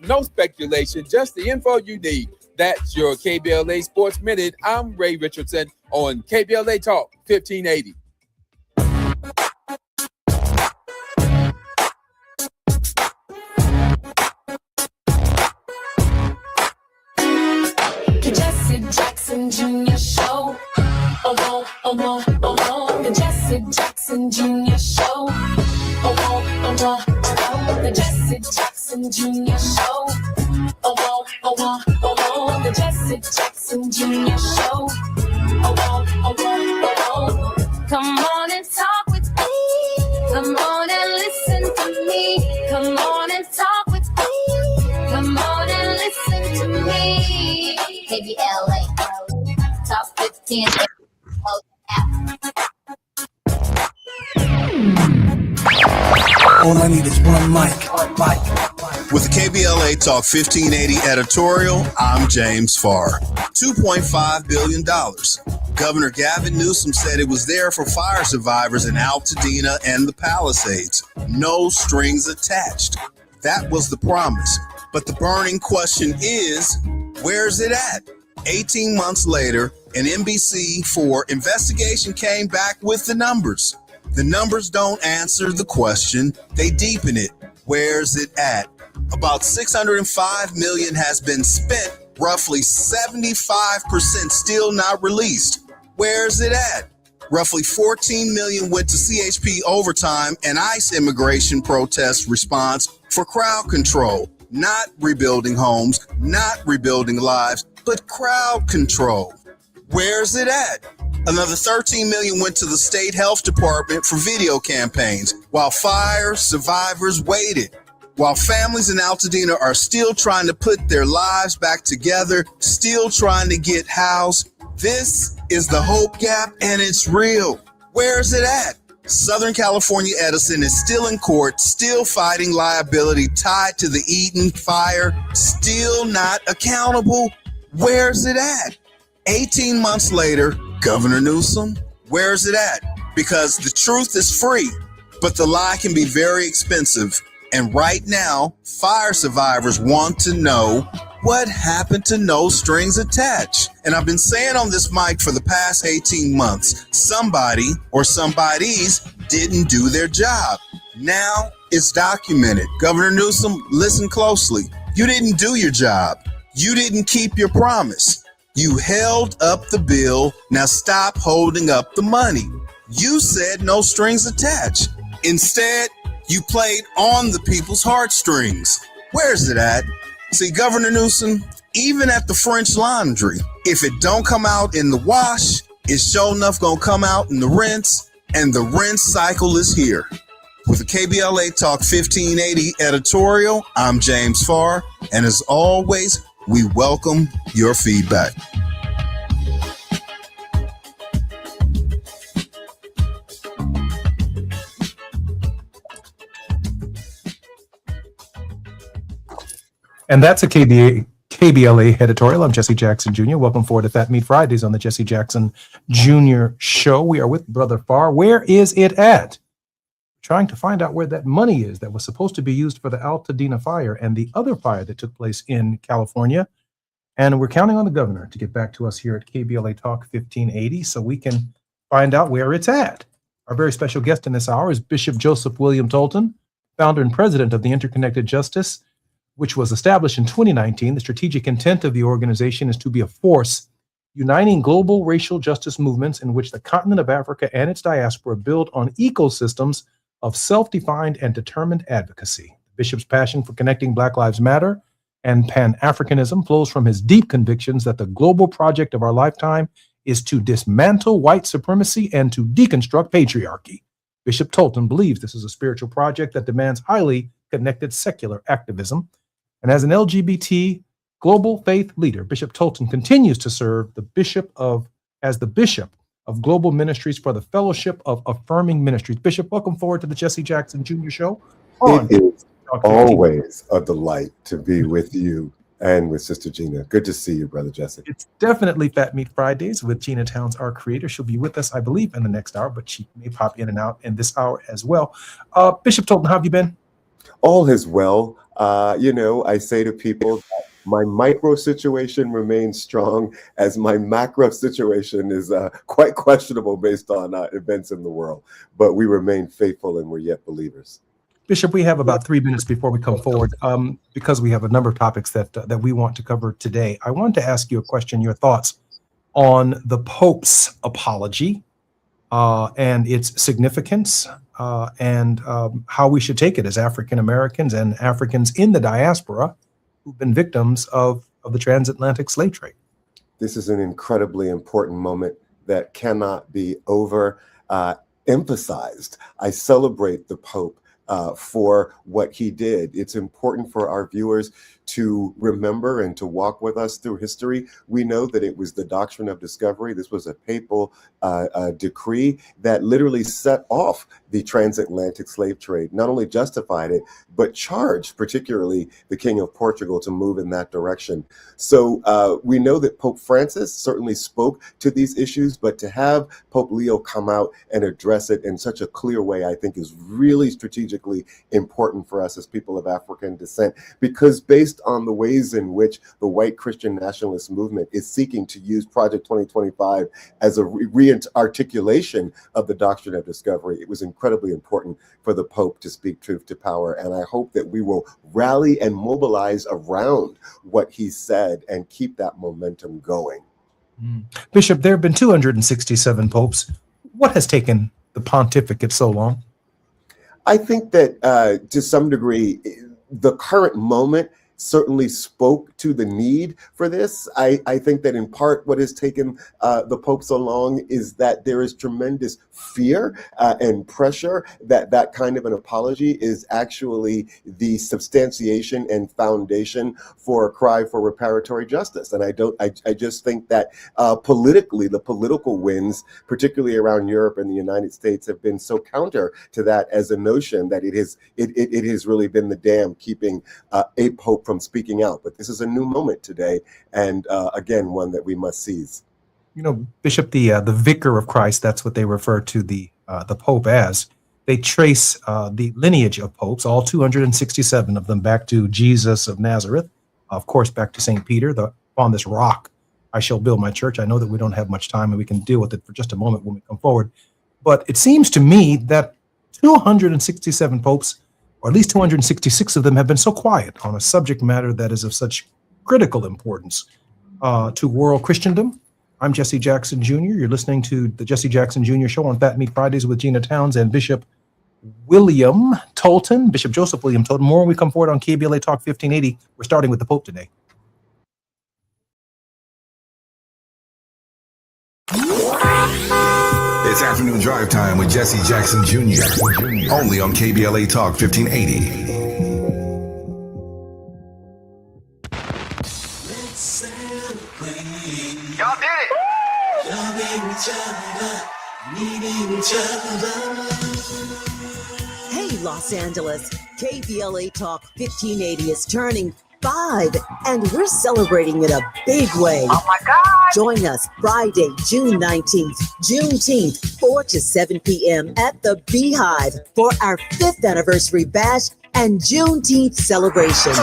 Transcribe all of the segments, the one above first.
No speculation, just the info you need. That's your KBLA Sports Minute. I'm Ray Richardson on KBLA Talk 1580. The Jesse Jackson Jr. Show. The Jesse Jackson Jr. Show. The Jesse Jackson Jr. Show. The Jesse Jackson Jr. Show. Come on and talk with me. Come on and listen to me. Come on and talk with me. Come on and listen to me. KBLA Top 15. All I need is one mic. With the KBLA Talk 1580 editorial, I'm James Farr. $2.5 billion. Governor Gavin Newsom said it was there for fire survivors in Altadena and the Palisades. No strings attached. That was the promise. But the burning question is, where's it at? 18 months later, an NBC4 investigation came back with the numbers. The numbers don't answer the question, they deepen it. Where's it at? About $605 million has been spent, roughly 75% still not released. Where's it at? Roughly $14 million went to CHP overtime and ICE immigration protest response for crowd control. Not rebuilding homes, not rebuilding lives, but crowd control. Where's it at? Another $13 million went to the state health department for video campaigns while fire survivors waited. While families in Altadena are still trying to put their lives back together, still trying to get housed, this is the hope gap and it's real. Where's it at? Southern California Edison is still in court, still fighting liability tied to the Eden fire, still not accountable. Where's it at? 18 months later, Governor Newsom, where's it at? Because the truth is free, but the lie can be very expensive. And right now, fire survivors want to know what happened to no strings attached. And I've been saying on this mic for the past 18 months, somebody or somebodies didn't do their job. Now it's documented. Governor Newsom, listen closely. You didn't do your job. You didn't keep your promise. You held up the bill. Now stop holding up the money. You said no strings attached. Instead, you played on the people's heartstrings. Where's it at? See, Governor Newsom, even at the French Laundry, if it don't come out in the wash, it's sure enough gonna come out in the rinse, and the rinse cycle is here. With the KBLA Talk 1580 editorial, I'm James Farr, and as always, we welcome your feedback. And that's a KBLA editorial. I'm Jesse Jackson Jr. Welcome forward to Fat Meat Fridays on the Jesse Jackson Jr. Show. We are with Brother Farr. Where is it at? Trying to find out where that money is that was supposed to be used for the Altadena fire and the other fire that took place in California. And we're counting on the governor to get back to us here at KBLA Talk 1580 so we can find out where it's at. Our very special guest in this hour is Bishop Joseph William Tolton, founder and president of the Interconnected Justice, which was established in 2019. The strategic intent of the organization is to be a force uniting global racial justice movements in which the continent of Africa and its diaspora build on ecosystems of self-defined and determined advocacy. The bishop's passion for connecting Black Lives Matter and Pan-Africanism flows from his deep convictions that the global project of our lifetime is to dismantle white supremacy and to deconstruct patriarchy. Bishop Tolton believes this is a spiritual project that demands highly connected secular activism. And as an LGBT global faith leader, Bishop Tolton continues to serve as the bishop of global ministries for the Fellowship of Affirming Ministries. Bishop, welcome forward to the Jesse Jackson Jr. Show. It is always a delight to be with you and with Sister Gina. Good to see you, Brother Jesse. It's definitely Fat Meat Fridays with Gina Towns, our creator. She'll be with us, I believe, in the next hour, but she may pop in and out in this hour as well. Bishop Tolton, how have you been? All is well. I say to people, my micro situation remains strong as my macro situation is quite questionable based on events in the world. But we remain faithful and we're yet believers. Bishop, we have about 3 minutes before we come forward because we have a number of topics that we want to cover today. I wanted to ask you a question, your thoughts on the Pope's apology and its significance and how we should take it as African Americans and Africans in the diaspora who've been victims of the transatlantic slave trade. This is an incredibly important moment that cannot be emphasized. I celebrate the Pope for what he did. It's important for our viewers to remember and to walk with us through history. We know that it was the doctrine of discovery. This was a papal decree that literally set off the transatlantic slave trade, not only justified it, but charged particularly the King of Portugal to move in that direction. So we know that Pope Francis certainly spoke to these issues, but to have Pope Leo come out and address it in such a clear way, I think is really strategically important for us as people of African descent, because based on the ways in which the white Christian nationalist movement is seeking to use Project 2025 as a re-articulation of the doctrine of discovery, it was incredibly important for the Pope to speak truth to power. And I hope that we will rally and mobilize around what he said and keep that momentum going. Bishop, there have been 267 popes. What has taken the pontificate so long? I think that to some degree, the current moment certainly spoke to the need for this. I think that in part what has taken the Pope so long is that there is tremendous fear and pressure that that kind of an apology is actually the substantiation and foundation for a cry for reparatory justice. And I just think that politically, the political winds, particularly around Europe and the United States, have been so counter to that as a notion that it has really been the dam keeping a Pope from speaking out. But this is a new moment today, and again, one that we must seize. You know, Bishop, the vicar of Christ, that's what they refer to the Pope as. They trace the lineage of popes, all 267 of them, back to Jesus of Nazareth, of course, back to St. Peter. On this rock I shall build my church. I know that we don't have much time and we can deal with it for just a moment when we come forward. But it seems to me that 267 popes, or at least 266 of them, have been so quiet on a subject matter that is of such critical importance to world Christendom. I'm Jesse Jackson Jr. You're listening to the Jesse Jackson Jr. Show on Fat Meat Fridays with Gina Towns and Bishop William Tolton, Bishop Joseph William Tolton. More when we come forward on KBLA Talk 1580. We're starting with the Pope today. It's afternoon drive time with Jesse Jackson Jr. Only on KBLA Talk 1580. Y'all did it! Hey, Los Angeles, KBLA Talk 1580 is turning 5, and we're celebrating in a big way. Oh my God! Join us Friday, June 19th, Juneteenth, 4 to 7 p.m. at the Beehive for our 5th anniversary bash and Juneteenth celebration.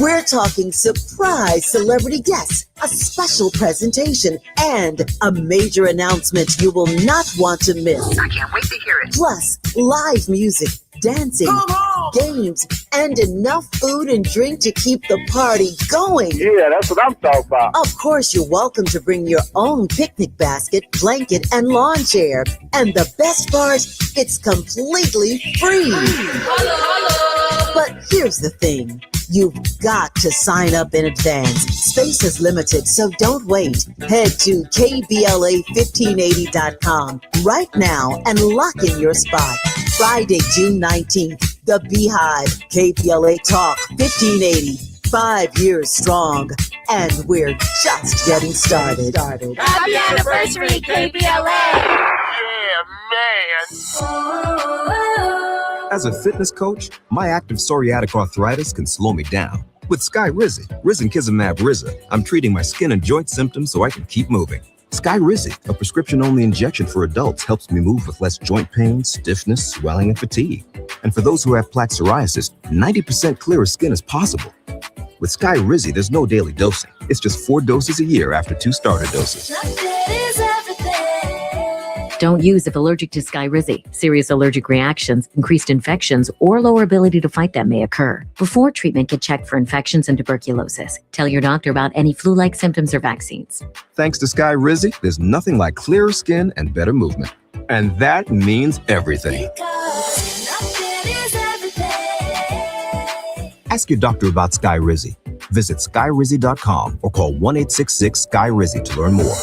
We're talking surprise celebrity guests, a special presentation, and a major announcement you will not want to miss. I can't wait to hear it. Plus, live music, dancing, games, and enough food and drink to keep the party going. Yeah, that's what I'm talking about. Of course, you're welcome to bring your own picnic basket, blanket, and lawn chair. And the best part, it's completely free. But here's the thing. You've got to sign up in advance. Space is limited, so don't wait. Head to KBLA1580.com right now and lock in your spot. Friday, June 19th, the Beehive, KBLA Talk 1580. 5 years strong, and we're just getting started. Happy anniversary, KBLA! Yeah, man. As a fitness coach, my active psoriatic arthritis can slow me down. With Skyrizi, risankizumab Riza, I'm treating my skin and joint symptoms so I can keep moving. Skyrizi, a prescription-only injection for adults, helps me move with less joint pain, stiffness, swelling, and fatigue. And for those who have plaque psoriasis, 90% clearer skin is possible. With Skyrizi, there's no daily dosing. It's just 4 doses a year after 2 starter doses. Don't use if allergic to Skyrizi. Serious allergic reactions, increased infections, or lower ability to fight them may occur. Before treatment, get checked for infections and tuberculosis. Tell your doctor about any flu-like symptoms or vaccines. Thanks to Skyrizi, there's nothing like clearer skin and better movement. And that means everything. Ask your doctor about Skyrizi. Visit skyrizi.com or call 1-866-SKY-RIZZI to learn more.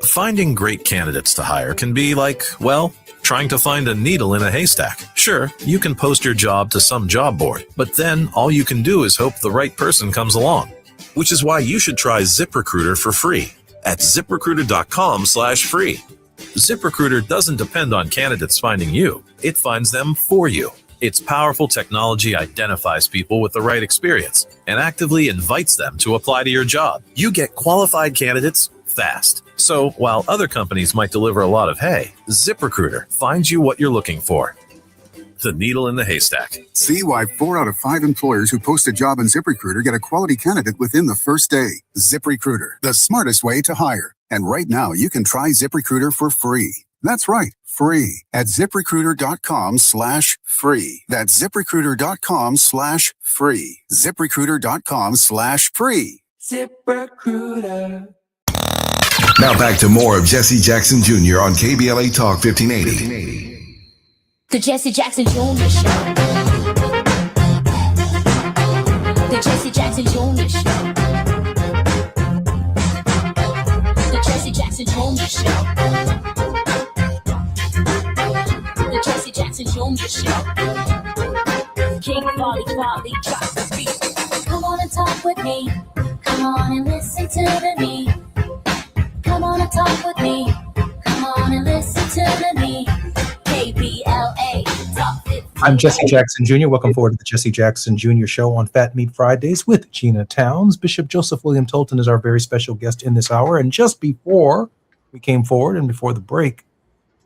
Finding great candidates to hire can be like, well, trying to find a needle in a haystack. Sure, you can post your job to some job board, but then all you can do is hope the right person comes along. Which is why you should try ZipRecruiter for free at ZipRecruiter.com/free. ZipRecruiter doesn't depend on candidates finding you. It finds them for you. Its powerful technology identifies people with the right experience and actively invites them to apply to your job. You get qualified candidates fast. So while other companies might deliver a lot of hay, ZipRecruiter finds you what you're looking for. The needle in the haystack. See why 4 out of 5 employers who post a job on ZipRecruiter get a quality candidate within the first day. ZipRecruiter, the smartest way to hire. And right now, you can try ZipRecruiter for free. That's right, free at ZipRecruiter.com/free. That's ZipRecruiter.com/free. ZipRecruiter.com/free. ZipRecruiter. Now back to more of Jesse Jackson Jr. on KBLA Talk 1580. The Jesse Jackson Jr. Show. The Jesse Jackson Jr. Show. The Jesse Jackson Jr. Show. The Jesse Jackson Jr. Show. King Folly, drop the beat. Come on and talk with me. Come on and listen to me. Come on and talk with me. Come on and listen to me. KBLA Talk 1580. I'm Jesse Jackson Jr. Welcome forward to the Jesse Jackson Jr. Show on Fat Meat Fridays with Gina Towns. Bishop Joseph William Tolton is our very special guest in this hour. And just before we came forward and before the break,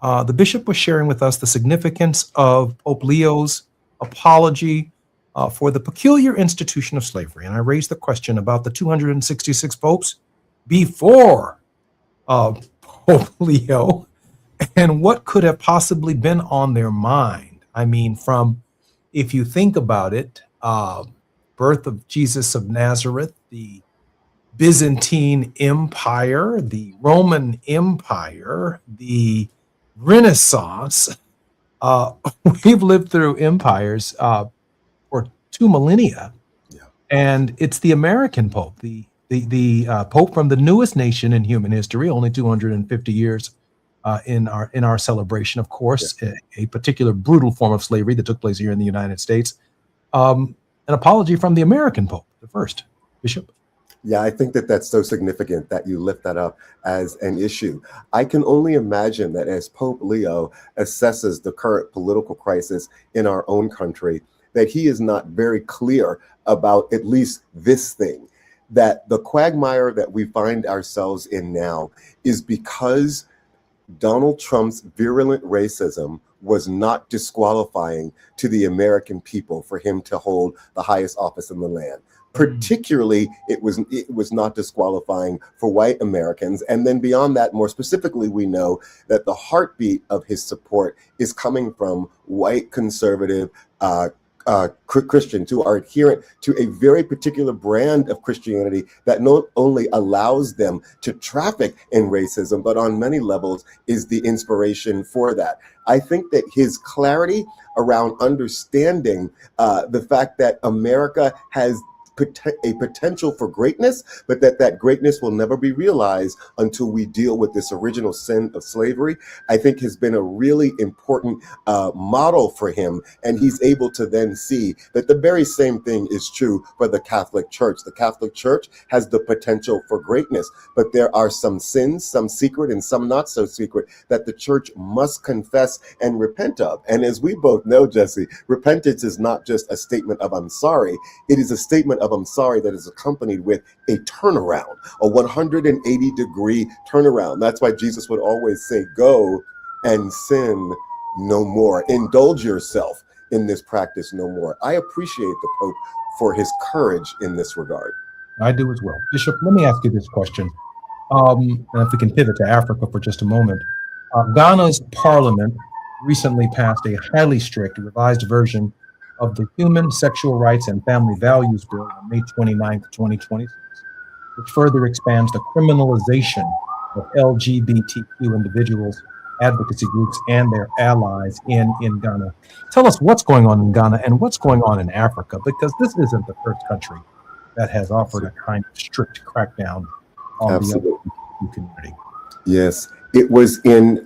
the bishop was sharing with us the significance of Pope Leo's apology for the peculiar institution of slavery. And I raised the question about the 266 popes before Pope Leo and what could have possibly been on their mind. I mean, from, if you think about it, birth of Jesus of Nazareth, the Byzantine Empire, the Roman Empire, the Renaissance. We've lived through empires for 2 millennia, and it's the American Pope, the Pope from the newest nation in human history, only 250 years in our celebration, of course, a particular brutal form of slavery that took place here in the United States. An apology from the American Pope, the first. Bishop? Yeah, I think that that's so significant that you lift that up as an issue. I can only imagine that as Pope Leo assesses the current political crisis in our own country, that he is not very clear about at least this thing, that the quagmire that we find ourselves in now is because Donald Trump's virulent racism was not disqualifying to the American people for him to hold the highest office in the land. Particularly, it was not disqualifying for white Americans. And then beyond that, more specifically, we know that the heartbeat of his support is coming from white conservative Christians who are adherent to a very particular brand of Christianity that not only allows them to traffic in racism, but on many levels is the inspiration for that. I think that his clarity around understanding the fact that America has a potential for greatness, but that greatness will never be realized until we deal with this original sin of slavery, I think has been a really important model for him. And he's able to then see that the very same thing is true for the Catholic Church. The Catholic Church has the potential for greatness, but there are some sins, some secret and some not so secret, that the church must confess and repent of. And as we both know, Jesse, repentance is not just a statement of I'm sorry. It is a statement of job, I'm sorry, that is accompanied with a turnaround, a 180-degree turnaround. That's why Jesus would always say, go and sin no more. Indulge yourself in this practice no more. I appreciate the Pope for his courage in this regard. I do as well. Bishop, let me ask you this question. And if we can pivot to Africa for just a moment. Ghana's parliament recently passed a highly strict revised version of the Human Sexual Rights and Family Values Bill on May 29, 2026, which further expands the criminalization of LGBTQ individuals, advocacy groups, and their allies in Ghana. Tell us what's going on in Ghana and what's going on in Africa, because this isn't the first country that has offered a kind of strict crackdown on Absolutely. the LGBT community. Yes, it was in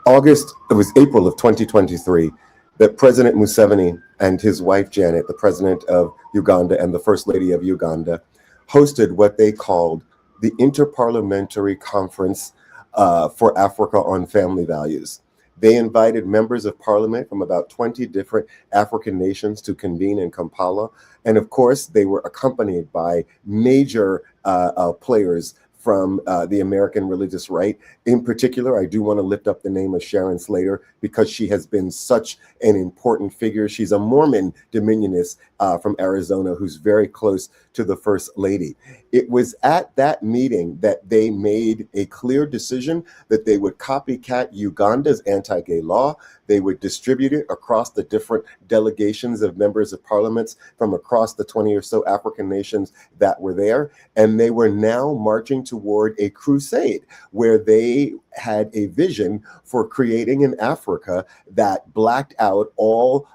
April of 2023 that President Museveni and his wife Janet, the president of Uganda and the first lady of Uganda, hosted what they called the Interparliamentary Conference for Africa on Family Values. They invited members of parliament from about 20 different African nations to convene in Kampala. And of course, they were accompanied by major players from the American religious right. In particular, I do want to lift up the name of Sharon Slater because she has been such an important figure. She's a Mormon dominionist from Arizona who's very close to the First Lady. It was at that meeting that they made a clear decision that they would copycat Uganda's anti-gay law. They would distribute it across the different delegations of members of parliaments from across the 20 or so African nations that were there. And they were now marching toward a crusade where they had a vision for creating an Africa that blacked out all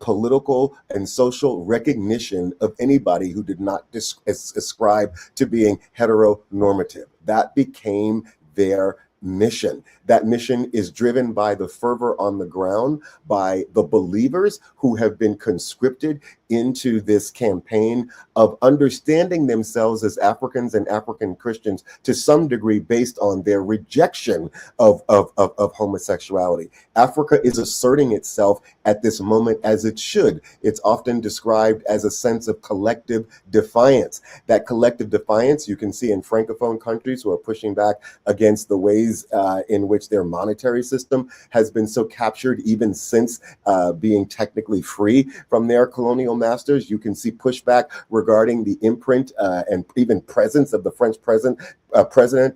political and social recognition of anybody who did not ascribe to being heteronormative. That became their mission. That mission is driven by the fervor on the ground, by the believers who have been conscripted into this campaign of understanding themselves as Africans and African Christians to some degree based on their rejection of homosexuality. Africa is asserting itself at this moment as it should. It's often described as a sense of collective defiance. That collective defiance you can see in Francophone countries who are pushing back against the ways in which their monetary system has been so captured even since being technically free from their colonial masters. You can see pushback regarding the imprint and even presence of the French president,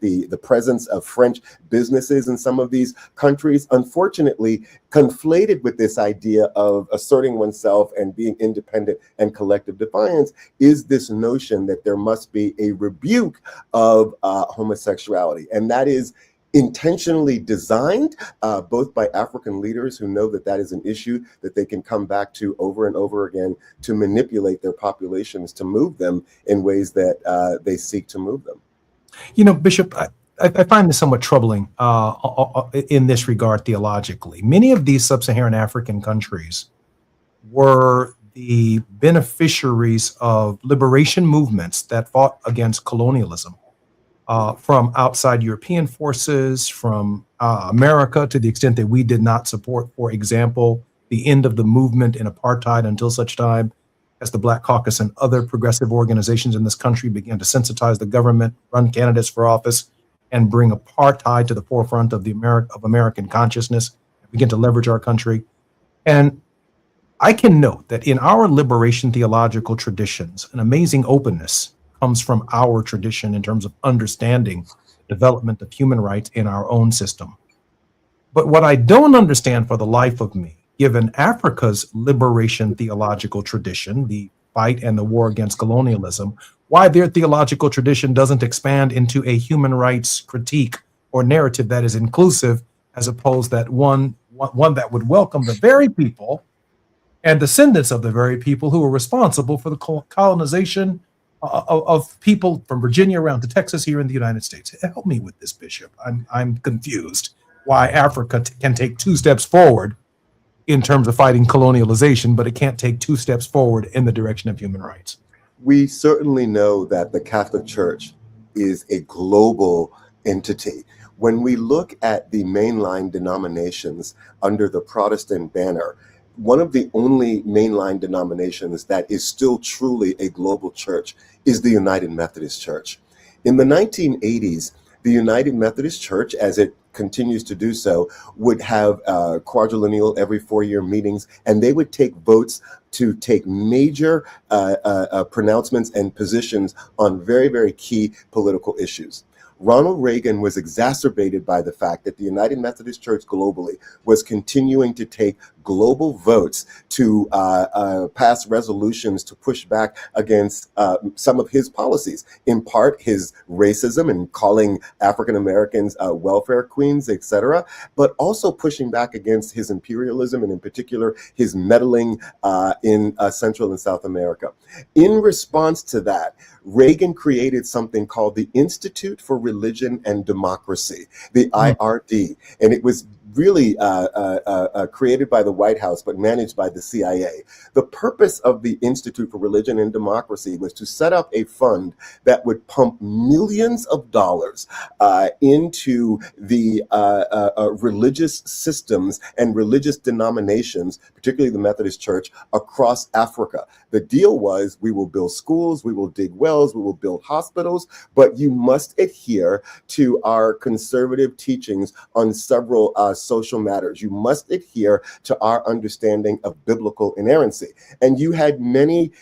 the presence of French businesses in some of these countries, unfortunately conflated with this idea of asserting oneself and being independent and collective defiance is this notion that there must be a rebuke of homosexuality. And that is intentionally designed both by African leaders who know that that is an issue that they can come back to over and over again to manipulate their populations to move them in ways that they seek to move them. You know, Bishop, I find this somewhat troubling in this regard theologically. Many of these sub-Saharan African countries were the beneficiaries of liberation movements that fought against colonialism. From outside European forces, from America, to the extent that we did not support, for example, the end of the movement in apartheid until such time as the Black Caucus and other progressive organizations in this country began to sensitize the government, run candidates for office, and bring apartheid to the forefront of American consciousness, and begin to leverage our country. And I can note that in our liberation theological traditions, an amazing openness comes from our tradition in terms of understanding the development of human rights in our own system. But what I don't understand for the life of me, given Africa's liberation theological tradition, the fight and the war against colonialism, why their theological tradition doesn't expand into a human rights critique or narrative that is inclusive, as opposed that one that would welcome the very people and descendants of the very people who were responsible for the colonization of people from Virginia around to Texas here in the United States. Help me with this, Bishop. I'm confused why Africa can take 2 steps forward in terms of fighting colonialization, but it can't take 2 steps forward in the direction of human rights. We certainly know that the Catholic Church is a global entity. When we look at the mainline denominations under the Protestant banner, one of the only mainline denominations that is still truly a global church is the United Methodist Church. In the 1980s, the United Methodist Church, as it continues to do so, would have quadrennial every 4-year meetings, and they would take votes to take major pronouncements and positions on very, very key political issues. Ronald Reagan was exacerbated by the fact that the United Methodist Church globally was continuing to take global votes to pass resolutions to push back against some of his policies, in part his racism and calling African Americans welfare queens, etc., but also pushing back against his imperialism and in particular his meddling in Central and South America. In response to that, Reagan created something called the Institute for Religion and Democracy, the IRD, and it was really created by the White House, but managed by the CIA. The purpose of the Institute for Religion and Democracy was to set up a fund that would pump millions of dollars into the religious systems and religious denominations, particularly the Methodist Church, across Africa. The deal was, we will build schools, we will dig wells, we will build hospitals, but you must adhere to our conservative teachings on several social matters. You must adhere to our understanding of biblical inerrancy. And you had many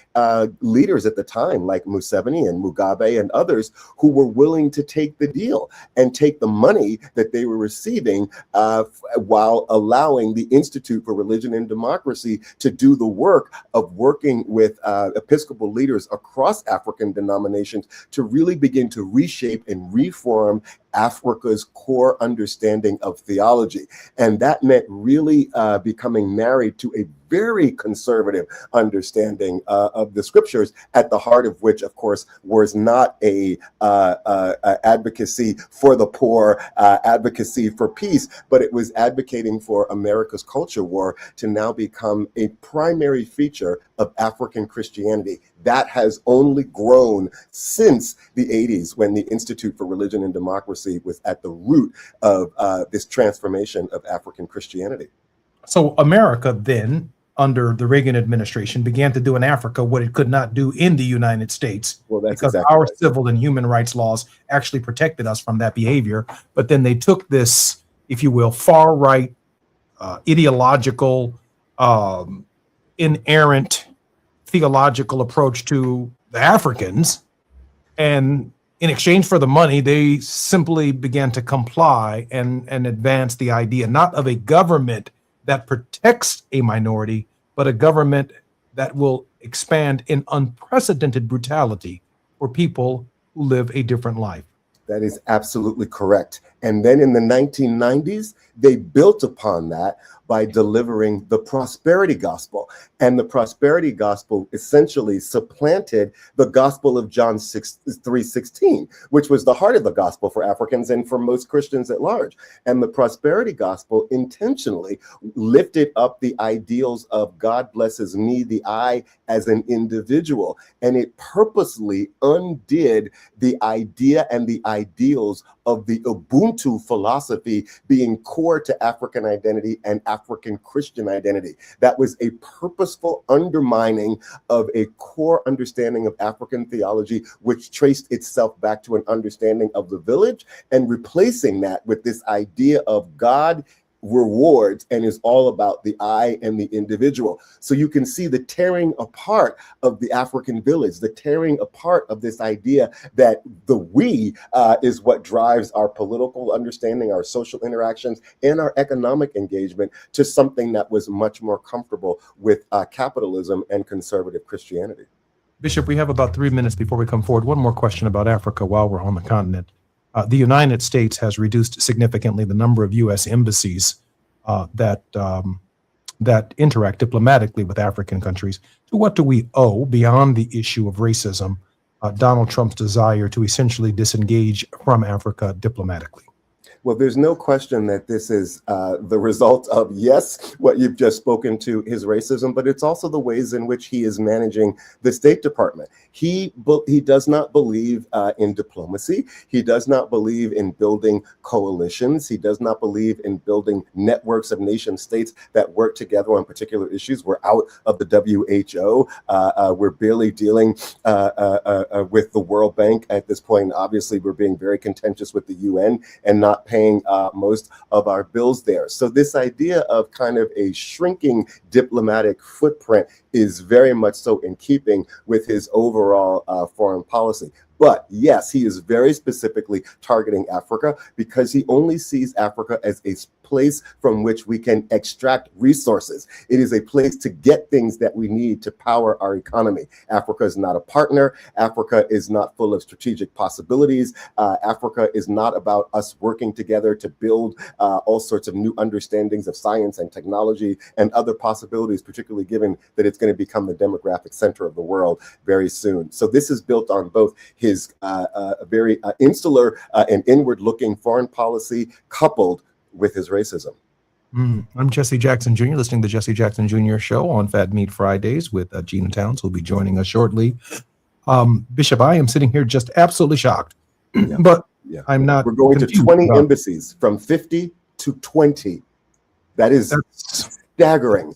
leaders at the time, like Museveni and Mugabe and others, who were willing to take the deal and take the money that they were receiving while allowing the Institute for Religion and Democracy to do the work of working with Episcopal leaders across African denominations to really begin to reshape and reform Africa's core understanding of theology. And that meant really becoming married to a very conservative understanding of the scriptures, at the heart of which, of course, was not a advocacy for the poor, advocacy for peace, but it was advocating for America's culture war to now become a primary feature of African Christianity. That has only grown since the 80s, when the Institute for Religion and Democracy was at the root of this transformation of African Christianity. So America then, under the Reagan administration, began to do in Africa what it could not do in the United States, because our civil and human rights laws actually protected us from that behavior. But then they took this, if you will, far right, ideological, inerrant theological approach to the Africans, and in exchange for the money, they simply began to comply and advance the idea not of a government that protects a minority, but a government that will expand in unprecedented brutality for people who live a different life. That is absolutely correct. And then in the 1990s, they built upon that by delivering the prosperity gospel. And the prosperity gospel essentially supplanted the gospel of John 3:16, which was the heart of the gospel for Africans and for most Christians at large. And the prosperity gospel intentionally lifted up the ideals of God blesses me, the I, as an individual. And it purposely undid the idea and the ideals of the Ubuntu philosophy being core to African identity and African Christian identity. That was a purposeful undermining of a core understanding of African theology, which traced itself back to an understanding of the village, and replacing that with this idea of God rewards and is all about the I and the individual. So you can see the tearing apart of the African village, the tearing apart of this idea that the we is what drives our political understanding, our social interactions, and our economic engagement to something that was much more comfortable with capitalism and conservative Christianity. Bishop, we have about 3 minutes before we come forward. One more question about Africa while we're on the continent. The United States has reduced significantly the number of U.S. embassies that interact diplomatically with African countries. To what do we owe, beyond the issue of racism, Donald Trump's desire to essentially disengage from Africa diplomatically? Well, there's no question that this is the result of, yes, what you've just spoken to, his racism, but it's also the ways in which he is managing the State Department. He does not believe in diplomacy. He does not believe in building coalitions. He does not believe in building networks of nation states that work together on particular issues. We're out of the WHO. We're barely dealing with the World Bank at this point. Obviously, we're being very contentious with the UN and not paying most of our bills there. So this idea of kind of a shrinking diplomatic footprint is very much so in keeping with his overall foreign policy. But yes, he is very specifically targeting Africa because he only sees Africa as a place from which we can extract resources. It is a place to get things that we need to power our economy. Africa is not a partner. Africa is not full of strategic possibilities. Africa is not about us working together to build all sorts of new understandings of science and technology and other possibilities, particularly given that it's going to become the demographic center of the world very soon. So this is built on both his very insular and inward-looking foreign policy coupled with his racism. I'm Jesse Jackson Jr., listening to the Jesse Jackson Jr. Show on Fat Meat Fridays with Gina Towns, who'll be joining us shortly. Bishop, I am sitting here just absolutely shocked, but I'm not. We're going to 20 embassies, from 50 to 20. That's staggering.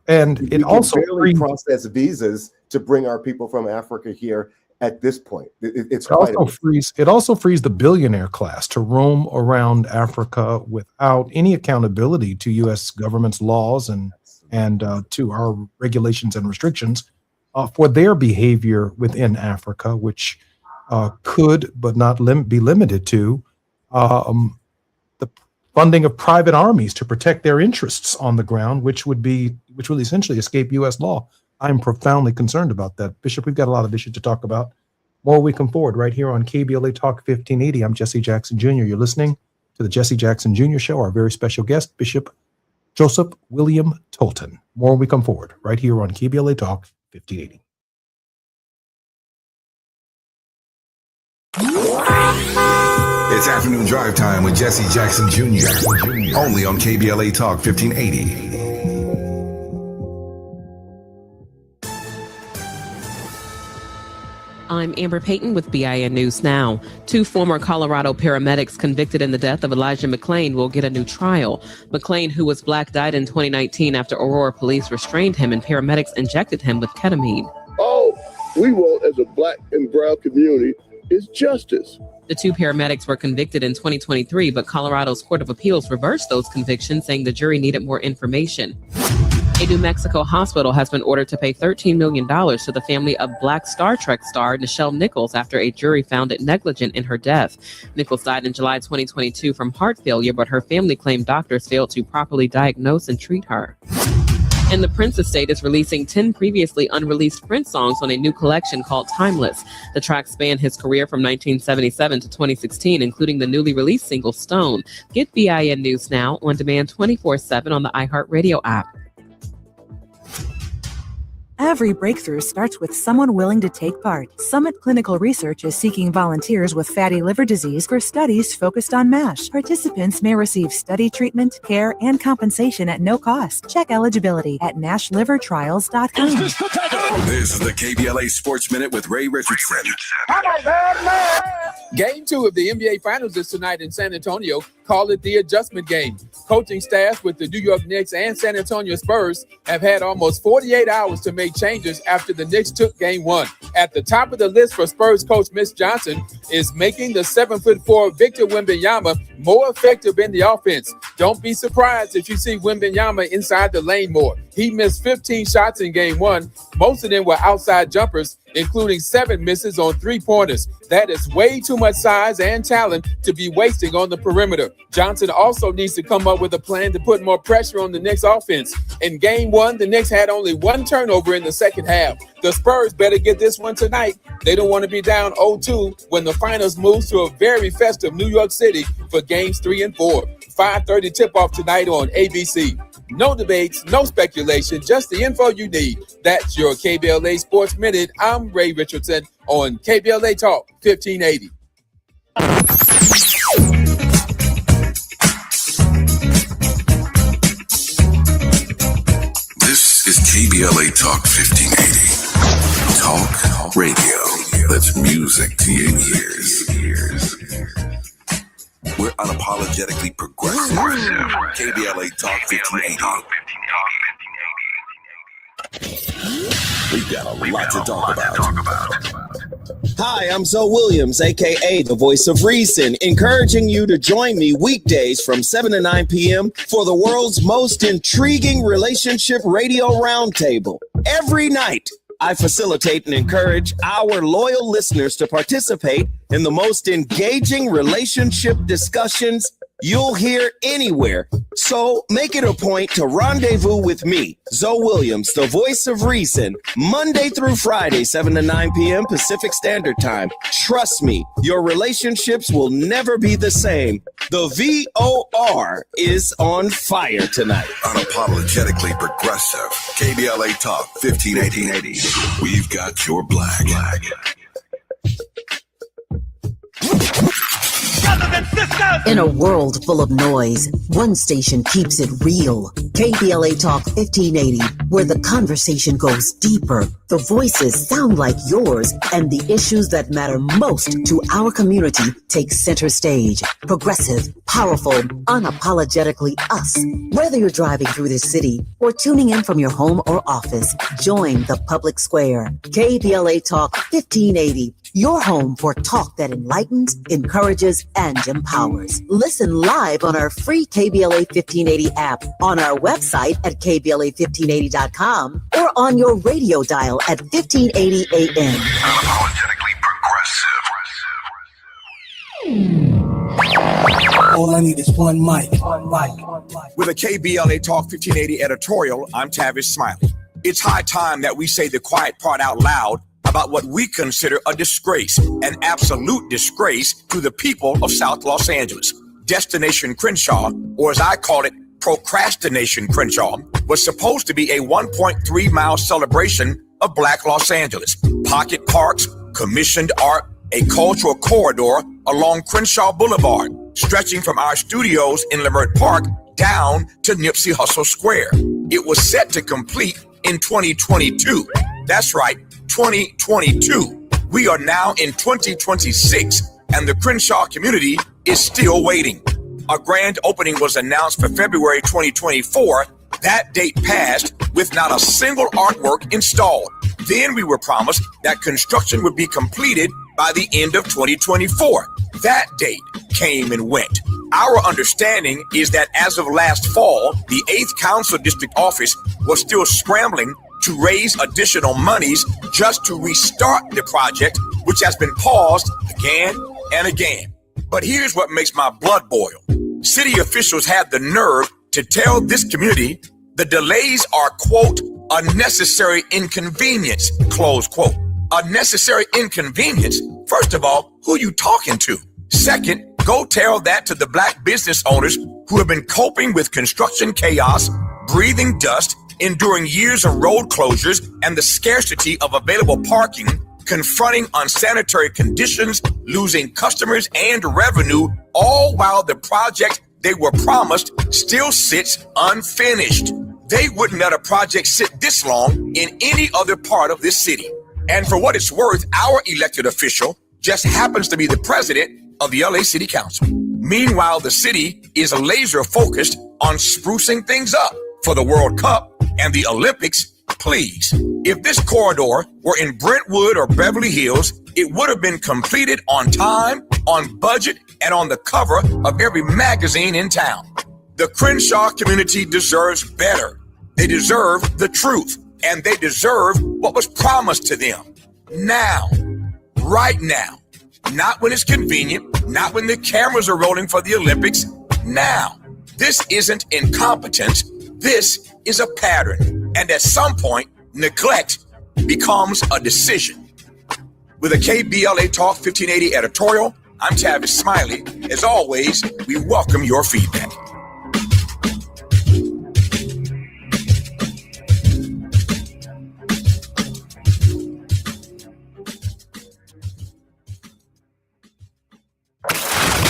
And it also barely process visas to bring our people from Africa here. At this point, it also frees the billionaire class to roam around Africa without any accountability to U.S. government's laws and to our regulations and restrictions for their behavior within Africa, which could but not be limited to the funding of private armies to protect their interests on the ground, which would essentially escape U.S. law. I'm profoundly concerned about that. Bishop, we've got a lot of issues to talk about. More we come forward right here on KBLA Talk 1580. I'm Jesse Jackson Jr. You're listening to the Jesse Jackson Jr. Show. Our very special guest, Bishop Joseph William Tolton. More we come forward right here on KBLA Talk 1580. It's afternoon drive time with Jesse Jackson Jr. Only on KBLA Talk 1580. I'm Amber Payton with BIN News Now. 2 former Colorado paramedics convicted in the death of Elijah McClain will get a new trial. McClain, who was black, died in 2019 after Aurora police restrained him and paramedics injected him with ketamine. All we want as a black and brown community is justice. The 2 paramedics were convicted in 2023, but Colorado's Court of Appeals reversed those convictions, saying the jury needed more information. A New Mexico hospital has been ordered to pay $13 million to the family of Black Star Trek star Nichelle Nichols after a jury found it negligent in her death. Nichols died in July 2022 from heart failure, but her family claimed doctors failed to properly diagnose and treat her. And the Prince estate is releasing 10 previously unreleased Prince songs on a new collection called Timeless. The tracks span his career from 1977 to 2016, including the newly released single Stone. Get BIN News Now on demand 24/7 on the iHeartRadio app. Every breakthrough starts with someone willing to take part. Summit Clinical Research is seeking volunteers with fatty liver disease for studies focused on MASH. Participants may receive study treatment, care, and compensation at no cost. Check eligibility at NASHlivertrials.com. This is the KBLA Sports Minute with Ray Richardson. Game 2 of the NBA Finals is tonight in San Antonio. Call it the adjustment game. Coaching staffs with the New York Knicks and San Antonio Spurs have had almost 48 hours to make changes after the Knicks took Game 1. At the top of the list for Spurs coach Mitch Johnson is making the 7'4" Victor Wembanyama more effective in the offense. Don't be surprised if you see Wembanyama inside the lane more. He missed 15 shots in Game 1. Most of them were outside jumpers, including 7 misses on 3-pointers. That is way too much size and talent to be wasting on the perimeter. Johnson also needs to come up with a plan to put more pressure on the Knicks offense. In Game 1, the Knicks had only 1 turnover in the second half. The Spurs better get this one tonight. They don't want to be down 0-2 when the finals moves to a very festive New York City for Games 3 and 4. 5:30 tip-off tonight on ABC. No debates, no speculation, just the info you need. That's your KBLA Sports Minute. I'm Ray Richardson on KBLA Talk 1580. KBLA Talk 1580. Talk radio. That's music to your ears. We're unapologetically progressive. KBLA Talk 1580. We've got a lot to talk about. Hi, I'm Zoe Williams, aka the Voice of Reason, encouraging you to join me weekdays from 7 to 9 p.m. for the world's most intriguing relationship radio roundtable. Every night, I facilitate and encourage our loyal listeners to participate in the most engaging relationship discussions you'll hear anywhere. So make it a point to rendezvous with me, Zoe Williams, the Voice of Reason, Monday through Friday, 7 to 9 p.m. Pacific Standard Time. Trust me, your relationships will never be the same. The VOR is on fire tonight. Unapologetically progressive. KBLA Talk 1580. We've got your black. In a world full of noise, one station keeps it real. KBLA Talk 1580, where the conversation goes deeper, the voices sound like yours, and the issues that matter most to our community take center stage. Progressive, powerful, unapologetically us. Whether you're driving through the city or tuning in from your home or office, join the public square. KBLA Talk 1580. Your home for talk that enlightens, encourages, and empowers. Listen live on our free KBLA 1580 app, on our website at KBLA1580.com, or on your radio dial at 1580 AM. Unapologetically progressive. All I need is one mic. With a KBLA Talk 1580 editorial, I'm Tavis Smiley. It's high time that we say the quiet part out loud about what we consider a disgrace, an absolute disgrace to the people of South Los Angeles. Destination Crenshaw, or as I call it, Procrastination Crenshaw, was supposed to be a 1.3-mile celebration of Black Los Angeles. Pocket parks, commissioned art, a cultural corridor along Crenshaw Boulevard, stretching from our studios in Leimert Park down to Nipsey Hussle Square. It was set to complete in 2022. That's right, 2022. We are now in 2026, and the Crenshaw community is still waiting. A grand opening was announced for February 2024. That date passed with not a single artwork installed. Then we were promised that construction would be completed by the end of 2024. That date came and went. Our understanding is that as of last fall, the 8th Council District Office was still scrambling to raise additional monies just to restart the project, which has been paused again and again. But here's what makes my blood boil. City officials had the nerve to tell this community the delays are, quote, a necessary inconvenience, close quote. A necessary inconvenience? First of all, who are you talking to? Second, go tell that to the Black business owners who have been coping with construction chaos, breathing dust, enduring years of road closures and the scarcity of available parking, confronting unsanitary conditions, losing customers and revenue, all while the project they were promised still sits unfinished. They wouldn't let a project sit this long in any other part of this city. And for what it's worth, our elected official just happens to be the president of the LA City Council. Meanwhile, the city is laser focused on sprucing things up for the World Cup and the Olympics. Please, if this corridor were in Brentwood or Beverly Hills, it would have been completed on time, on budget, and on the cover of every magazine in town. The Crenshaw community deserves better. They deserve the truth, and they deserve what was promised to them. Now, right now, not when it's convenient, not when the cameras are rolling for the Olympics. Now, this isn't incompetence. This is a pattern. And at some point, neglect becomes a decision. With a KBLA Talk 1580 editorial, I'm Tavis Smiley. As always, we welcome your feedback.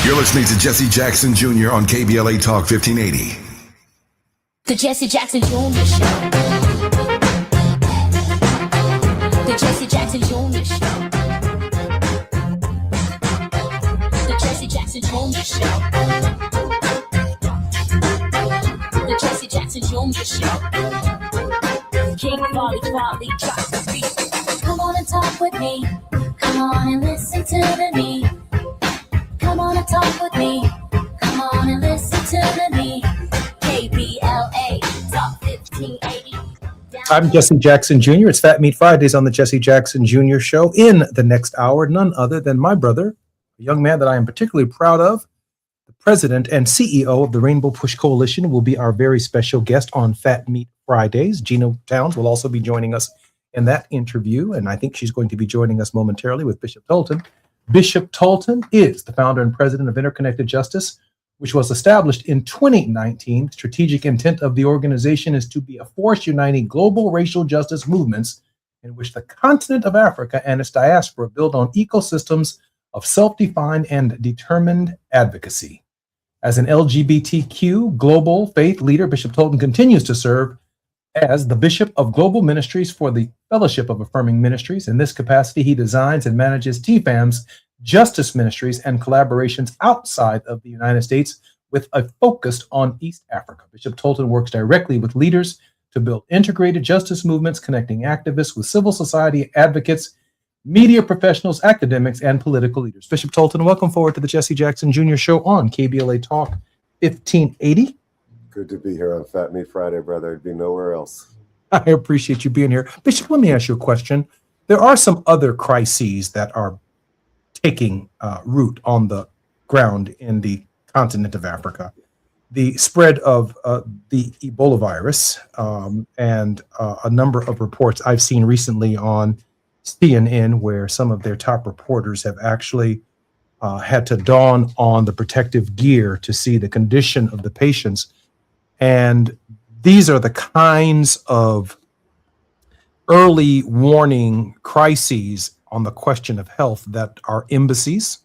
You're listening to Jesse Jackson Jr. on KBLA Talk 1580. The Jesse Jackson Jr. Show. Junior Show. King Folly Folly drops the beat. Come on and talk with me. Come on and listen to me. Come on and talk with me. Come on and listen to me. KBLA Talk 1580. I'm Jesse Jackson Jr. It's Fat Meat Fridays on the Jesse Jackson Jr. Show. In the next hour, none other than my brother, a young man that I am particularly proud of, the president and CEO of the Rainbow Push Coalition, will be our very special guest on Fat Meat Fridays. Gina Towns will also be joining us in that interview, and I think she's going to be joining us momentarily with Bishop Tolton. Bishop Tolton is the founder and president of Interconnected Justice, which was established in 2019. The strategic intent of the organization is to be a force uniting global racial justice movements in which the continent of Africa and its diaspora build on ecosystems of self-defined and determined advocacy. As an LGBTQ global faith leader, Bishop Tolton continues to serve as the Bishop of Global Ministries for the Fellowship of Affirming Ministries. In this capacity, he designs and manages TFAM's justice ministries and collaborations outside of the United States with a focus on East Africa. Bishop Tolton works directly with leaders to build integrated justice movements, connecting activists with civil society advocates, media professionals, academics, and political leaders. Bishop Tolton, welcome forward to the Jesse Jackson Jr. Show on KBLA Talk 1580. Good to be here on Fat Meat Friday, brother. I'd be nowhere else. I appreciate you being here. Bishop, let me ask you a question. There are some other crises that are taking root on the ground in the continent of Africa. The spread of the Ebola virus and a number of reports I've seen recently on CNN where some of their top reporters have actually had to don on the protective gear to see the condition of the patients. And these are the kinds of early warning crises on the question of health that our embassies,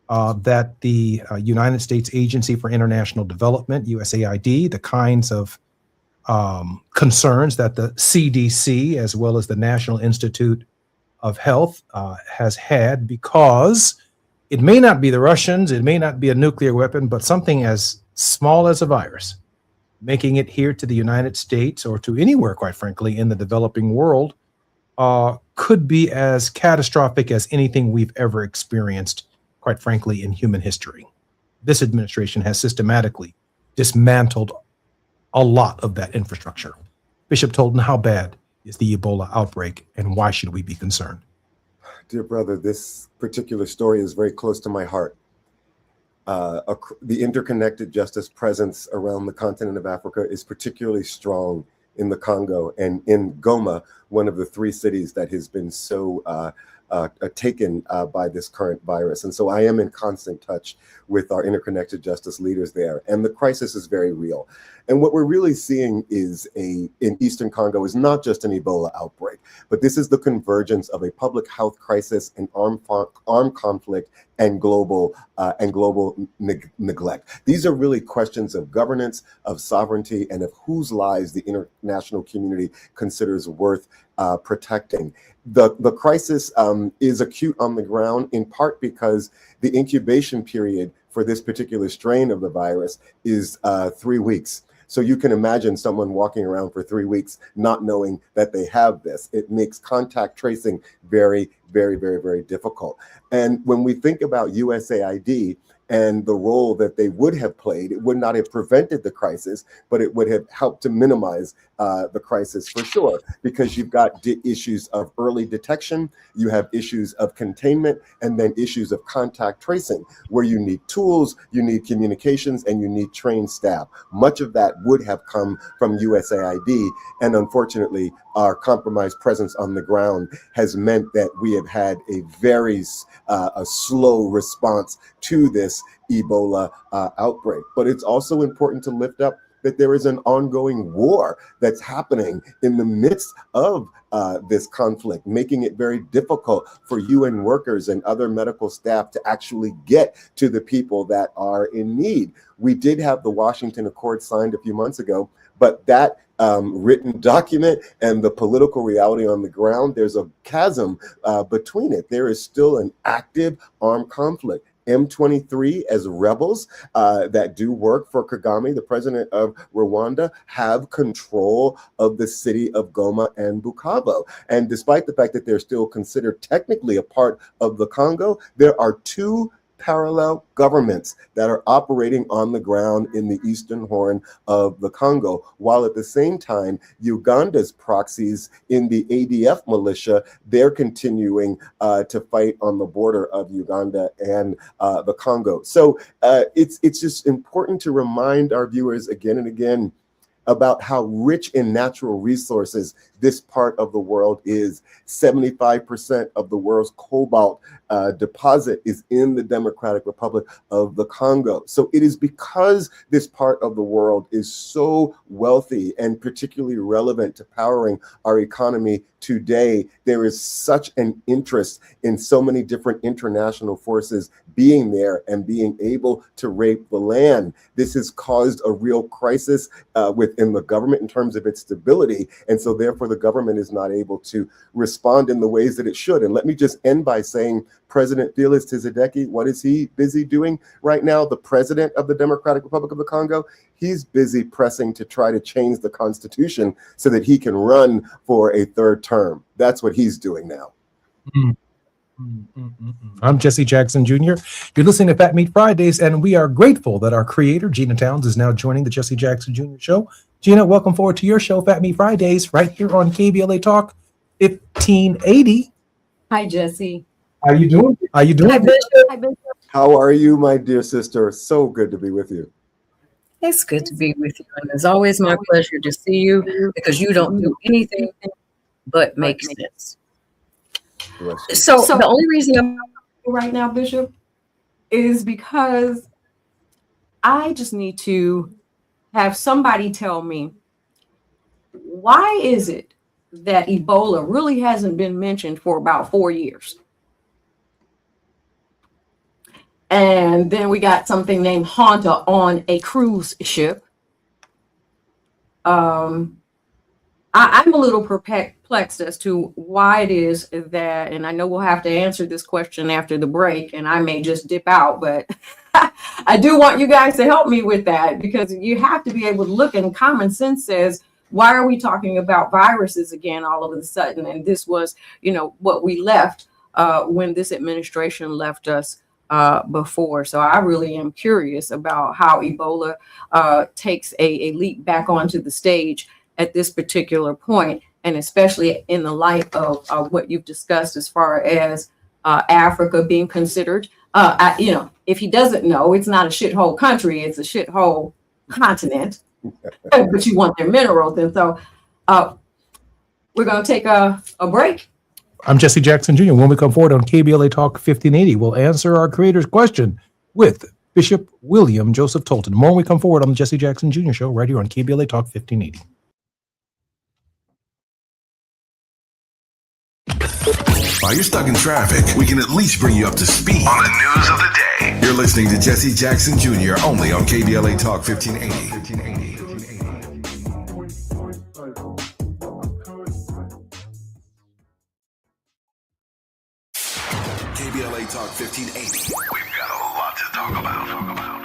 that the United States Agency for International Development, USAID, the kinds of concerns that the CDC, as well as the National Institute of Health, has had, because it may not be the Russians, it may not be a nuclear weapon, but something as small as a virus, making it here to the United States or to anywhere, quite frankly, in the developing world, could be as catastrophic as anything we've ever experienced, quite frankly, in human history. This administration has systematically dismantled a lot of that infrastructure. Bishop Tolton, how bad is the Ebola outbreak, and why should we be concerned? Dear brother, this particular story is very close to my heart. The interconnected justice presence around the continent of Africa is particularly strong in the Congo and in Goma, one of the three cities that has been so taken by this current virus. And so I am in constant touch with our interconnected justice leaders there. And the crisis is very real. And what we're really seeing is in Eastern Congo is not just an Ebola outbreak, but this is the convergence of a public health crisis, an armed conflict, and global neglect. These are really questions of governance, of sovereignty, and of whose lives the international community considers worth protecting. The crisis is acute on the ground, in part because the incubation period for this particular strain of the virus is 3 weeks. So you can imagine someone walking around for 3 weeks not knowing that they have this. It makes contact tracing very, very, very, very difficult. And when we think about USAID and the role that they would have played, it would not have prevented the crisis, but it would have helped to minimize the crisis for sure, because you've got issues of early detection, you have issues of containment, and then issues of contact tracing, where you need tools, you need communications, and you need trained staff. Much of that would have come from USAID, and unfortunately, our compromised presence on the ground has meant that we have had a very a slow response to this Ebola outbreak. But it's also important to lift up that there is an ongoing war that's happening in the midst of this conflict, making it very difficult for UN workers and other medical staff to actually get to the people that are in need. We did have the Washington Accord signed a few months ago, but that written document and the political reality on the ground, there's a chasm between it. There is still an active armed conflict. M23 as rebels that do work for Kagame, the president of Rwanda, have control of the city of Goma and Bukavu. And despite the fact that they're still considered technically a part of the Congo, there are two parallel governments that are operating on the ground in the eastern horn of the Congo, while at the same time, Uganda's proxies in the ADF militia, they're continuing to fight on the border of Uganda and the Congo. So it's just important to remind our viewers again and again about how rich in natural resources this part of the world is. 75% of the world's cobalt deposit is in the Democratic Republic of the Congo. So it is because this part of the world is so wealthy and particularly relevant to powering our economy today, there is such an interest in so many different international forces being there and being able to rape the land. This has caused a real crisis within the government in terms of its stability. And so therefore the government is not able to respond in the ways that it should. And let me just end by saying President Felix Tshisekedi, what is he busy doing right now? The president of the Democratic Republic of the Congo, he's busy pressing to try to change the constitution so that he can run for a third term. That's what he's doing now. I'm Jesse Jackson Jr. You're listening to Fat Meat Fridays, and we are grateful that our creator, Gina Towns, is now joining the Jesse Jackson Jr. Show. Gina, welcome forward to your show, Fat Meat Fridays, right here on KBLA Talk 1580. Hi, Jesse. How you doing? How you doing? Hi, Bishop. How are you, my dear sister? So good to be with you. It's good to be with you. And it's always my pleasure to see you because you don't do anything but make sense. So the only reason I'm right now, Bishop, is because I just need to have somebody tell me, why is it that Ebola really hasn't been mentioned for about 4 years? And then we got something named Honda on a cruise ship. I'm a little perplexed as to why it is that, and I know we'll have to answer this question after the break, and I may just dip out, but I do want you guys to help me with that, because you have to be able to look, and common sense says, why are we talking about viruses again all of a sudden? And this was, what we left when this administration left us before. So I really am curious about how Ebola takes a leap back onto the stage at this particular point, and especially in the light of what you've discussed as far as Africa being considered. If he doesn't know, it's not a shithole country, it's a shithole continent, but you want their minerals. And so we're going to take a break. I'm Jesse Jackson Jr. When we come forward on KBLA Talk 1580, we'll answer our creator's question with Bishop William Joseph Tolton. More when we come forward on the Jesse Jackson Jr. Show right here on KBLA Talk 1580. While you're stuck in traffic, we can at least bring you up to speed on the news of the day. You're listening to Jesse Jackson Jr. only on KBLA Talk 1580. KBLA Talk 1580. We've got a lot to talk about.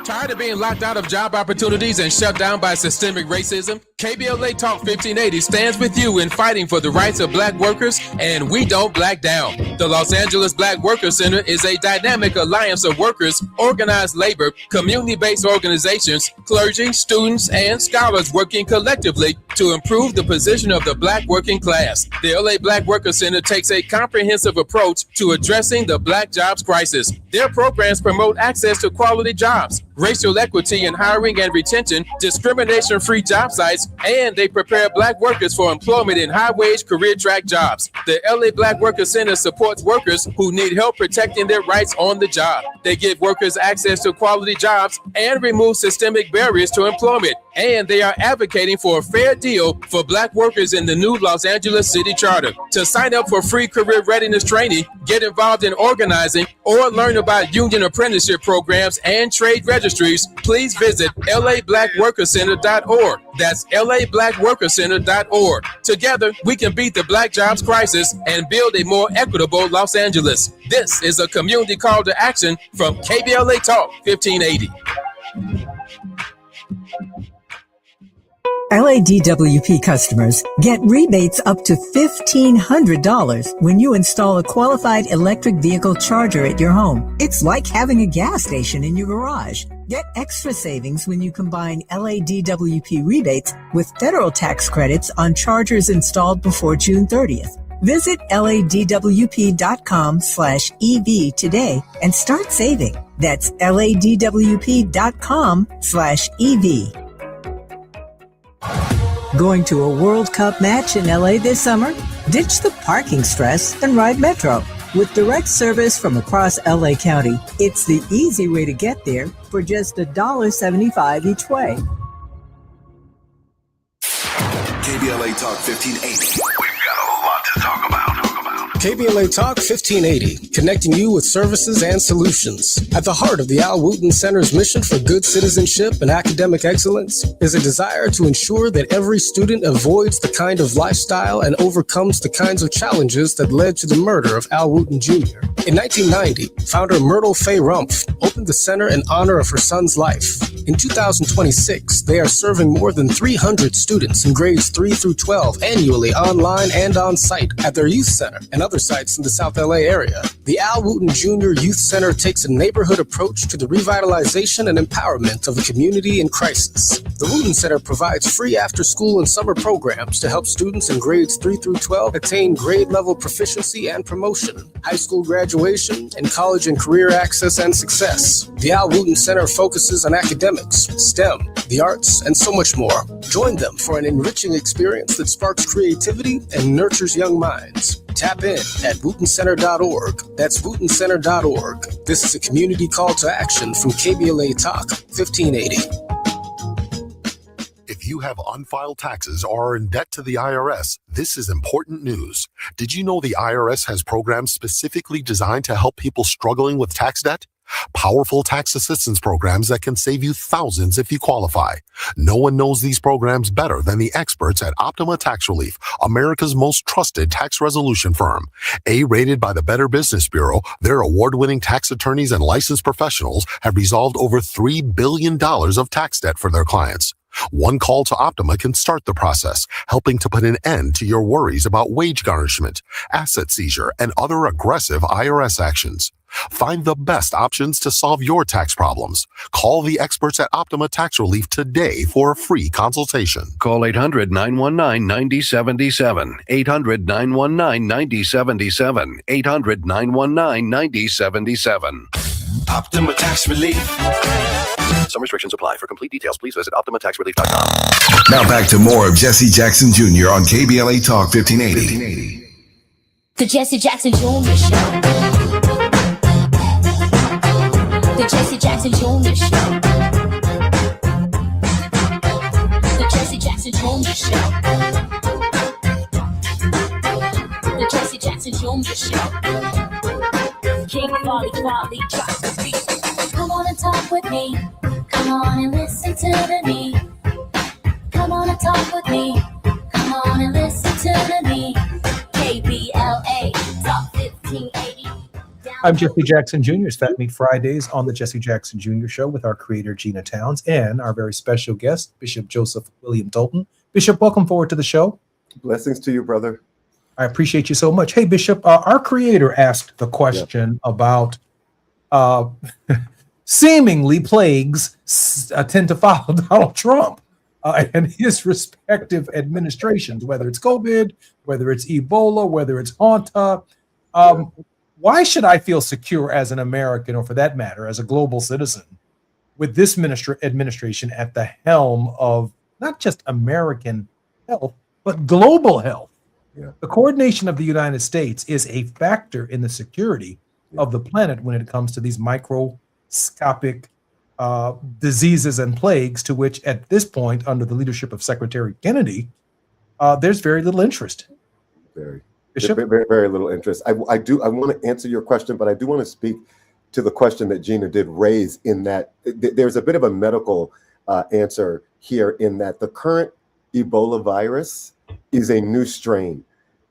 Tired of being locked out of job opportunities and shut down by systemic racism? KBLA Talk 1580 stands with you in fighting for the rights of black workers, and we don't black down. The Los Angeles Black Workers Center is a dynamic alliance of workers, organized labor, community-based organizations, clergy, students, and scholars working collectively to improve the position of the black working class. The LA Black Workers Center takes a comprehensive approach to addressing the black jobs crisis. Their programs promote access to quality jobs, racial equity in hiring and retention, discrimination-free job sites, and they prepare black workers for employment in high-wage career track jobs. The LA Black Workers Center supports workers who need help protecting their rights on the job. They give workers access to quality jobs and remove systemic barriers to employment. And they are advocating for a fair deal for black workers in the new Los Angeles City Charter. To sign up for free career readiness training, get involved in organizing, or learn about union apprenticeship programs and trade registries, please visit lablackworkercenter.org. That's lablackworkercenter.org. Together, we can beat the black jobs crisis and build a more equitable Los Angeles. This is a community call to action from KBLA Talk 1580. LADWP customers get rebates up to $1,500 when you install a qualified electric vehicle charger at your home. It's like having a gas station in your garage. Get extra savings when you combine LADWP rebates with federal tax credits on chargers installed before June 30th. Visit ladwp.com/EV today and start saving. That's ladwp.com/EV. Going to a World Cup match in LA this summer? Ditch the parking stress and ride Metro. With direct service from across LA County, it's the easy way to get there for just $1.75 each way. KBLA Talk 1580. We've got a lot to talk about. KBLA Talk 1580, connecting you with services and solutions. At the heart of the Al Wooten Center's mission for good citizenship and academic excellence is a desire to ensure that every student avoids the kind of lifestyle and overcomes the kinds of challenges that led to the murder of Al Wooten Jr. In 1990, founder Myrtle Fay Rumpf opened the center in honor of her son's life. In 2026, they are serving more than 300 students in grades 3 through 12 annually online and on site at their youth center and other sites in the South LA area. The Al Wooten Jr. Youth Center takes a neighborhood approach to the revitalization and empowerment of a community in crisis. The Wooten Center provides free after-school and summer programs to help students in grades 3 through 12 attain grade-level proficiency and promotion, high school graduation, and college and career access and success. The Al Wooten Center focuses on academics, STEM, the arts, and so much more. Join them for an enriching experience that sparks creativity and nurtures young minds. Tap in at wootencenter.org. That's wootencenter.org. This is a community call to action from KBLA Talk 1580. If you have unfiled taxes or are in debt to the IRS, this is important news. Did you know the IRS has programs specifically designed to help people struggling with tax debt? Powerful tax assistance programs that can save you thousands if you qualify. No one knows these programs better than the experts at Optima Tax Relief, America's most trusted tax resolution firm. A-rated by the Better Business Bureau, their award-winning tax attorneys and licensed professionals have resolved over $3 billion of tax debt for their clients. One call to Optima can start the process, helping to put an end to your worries about wage garnishment, asset seizure, and other aggressive IRS actions. Find the best options to solve your tax problems. Call the experts at Optima Tax Relief today for a free consultation. Call 800-919-9077. 800-919-9077. 800-919-9077. Optima Tax Relief. Some restrictions apply. For complete details, please visit OptimaTaxRelief.com. Now back to more of Jesse Jackson Jr. on KBLA Talk 1580. The Jesse Jackson Jr. Show. The Jesse Jackson Jr. Show. The Jesse Jackson Jr. Show. The Jesse Jackson Jr. Show. King Folly drops the beat. Come on and talk with me. Come on and listen to the me. Come on and talk with me. Come on and listen to the me. KBLA Talk 1580. I'm Jesse Jackson Jr. It's Fat Meat Fridays on the Jesse Jackson Jr. Show with our creator, Gina Towns, and our very special guest, Bishop Joseph William Tolton. Bishop, welcome forward to the show. Blessings to you, brother. I appreciate you so much. Hey, Bishop, our creator asked the question about seemingly plagues tend to follow Donald Trump and his respective administrations, whether it's COVID, whether it's Ebola, whether it's Hanta. Why should I feel secure as an American, or for that matter, as a global citizen, with this administration at the helm of not just American health, but global health? Yeah. The coordination of the United States is a factor in the security of the planet when it comes to these microscopic diseases and plagues, to which at this point, under the leadership of Secretary Kennedy, there's very little interest. Bishop? Very little interest. I want to answer your question, but I do want to speak to the question that Gina did raise, in that there's a bit of a medical answer here, in that the current Ebola virus is a new strain.